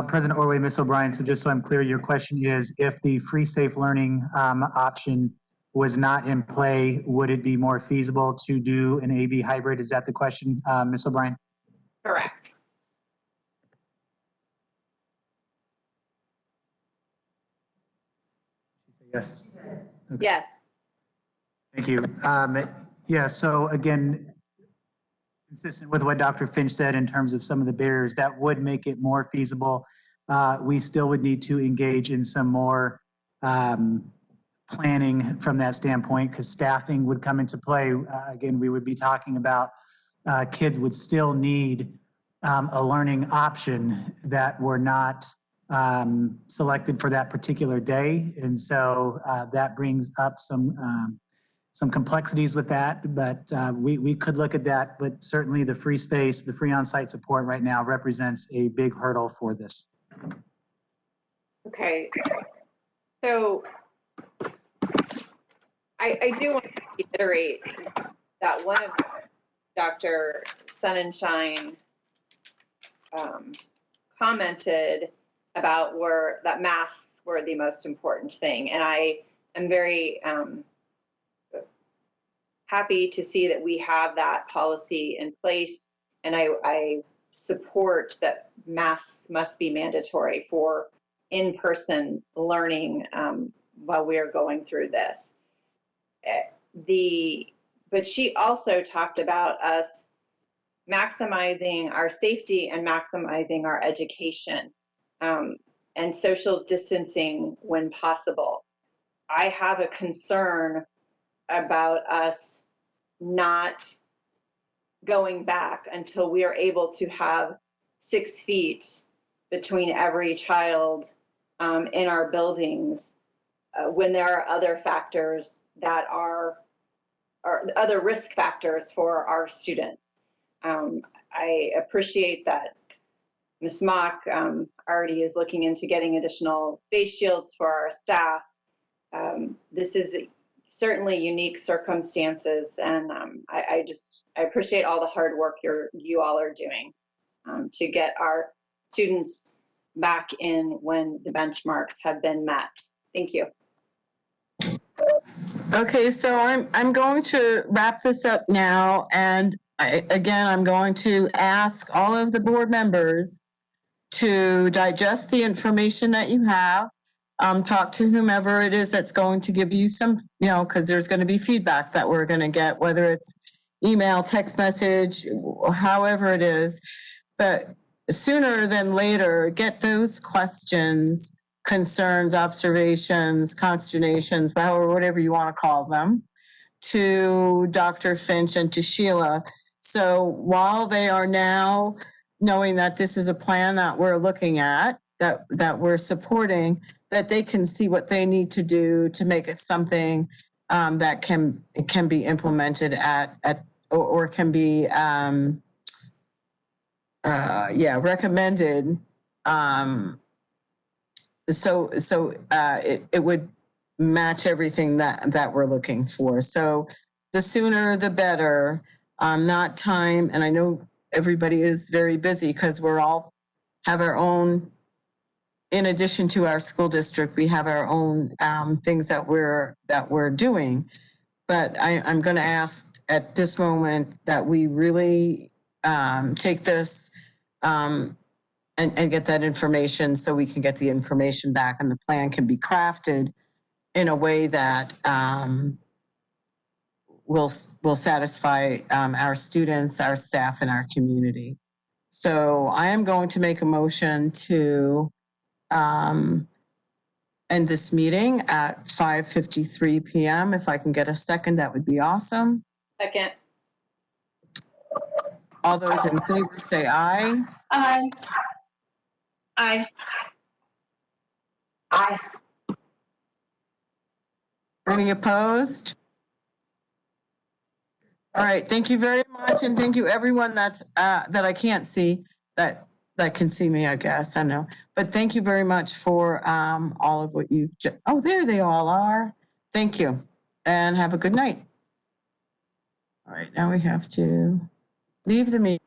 President Ordway, Ms. O'Brien, so just so I'm clear, your question is if the free safe learning option was not in play, would it be more feasible to do an A-B hybrid? Is that the question, Ms. O'Brien? Correct. Yes. Okay. Yes. Thank you. Yeah, so again, consistent with what Dr. Finch said in terms of some of the barriers, that would make it more feasible. we still would need to engage in some more planning from that standpoint, because staffing would come into play. Again, we would be talking about kids would still need a learning option that were not selected for that particular day. And so that brings up some complexities with that, but we could look at that. But certainly the free space, the free on-site support right now represents a big hurdle for this. Okay, so I do want to reiterate that one of Dr. Sunshine commented about that masks were the most important thing. And I am very happy to see that we have that policy in place. And I support that masks must be mandatory for in-person learning while we are going through this. But she also talked about us maximizing our safety and maximizing our education and social distancing when possible. I have a concern about us not going back until we are able to have 6 feet between every child in our buildings when there are other factors that are other risk factors for our students. I appreciate that Ms. Mock already is looking into getting additional face shields for our staff. This is certainly unique circumstances, and I appreciate all the hard work you all are doing to get our students back in when the benchmarks have been met. Thank you. Okay, so I'm going to wrap this up now, and I'm going to ask all of the board members to digest the information that you have. Talk to whomever it is that's going to give you some, because there's going to be feedback that we're going to get, whether it's email, text message, however it is. But sooner than later, get those questions, concerns, observations, consternations, whatever you want to call them, to Dr. Finch and to Sheila. So while they are now knowing that this is a plan that we're looking at, that we're supporting, that they can see what they need to do to make it something that can be implemented or can be recommended. So it would match everything that we're looking for. So the sooner the better. Not time, and I know everybody is very busy because we're all have our own. In addition to our school district, we have our own things that we're doing. But I'm going to ask at this moment that we really take this and get that information so we can get the information back, and the plan can be crafted in a way that will satisfy our students, our staff, and our community. So I am going to make a motion to end this meeting at 5:53 p.m. If I can get a second, that would be awesome. Second. All those in favor say aye. Aye. Aye. Aye. Any opposed? All right, thank you very much, and thank you everyone that I can't see, that can see me, I guess, I know. But thank you very much for all of what you, oh, there they all are. Thank you, and have a good night. All right, now we have to leave the meeting.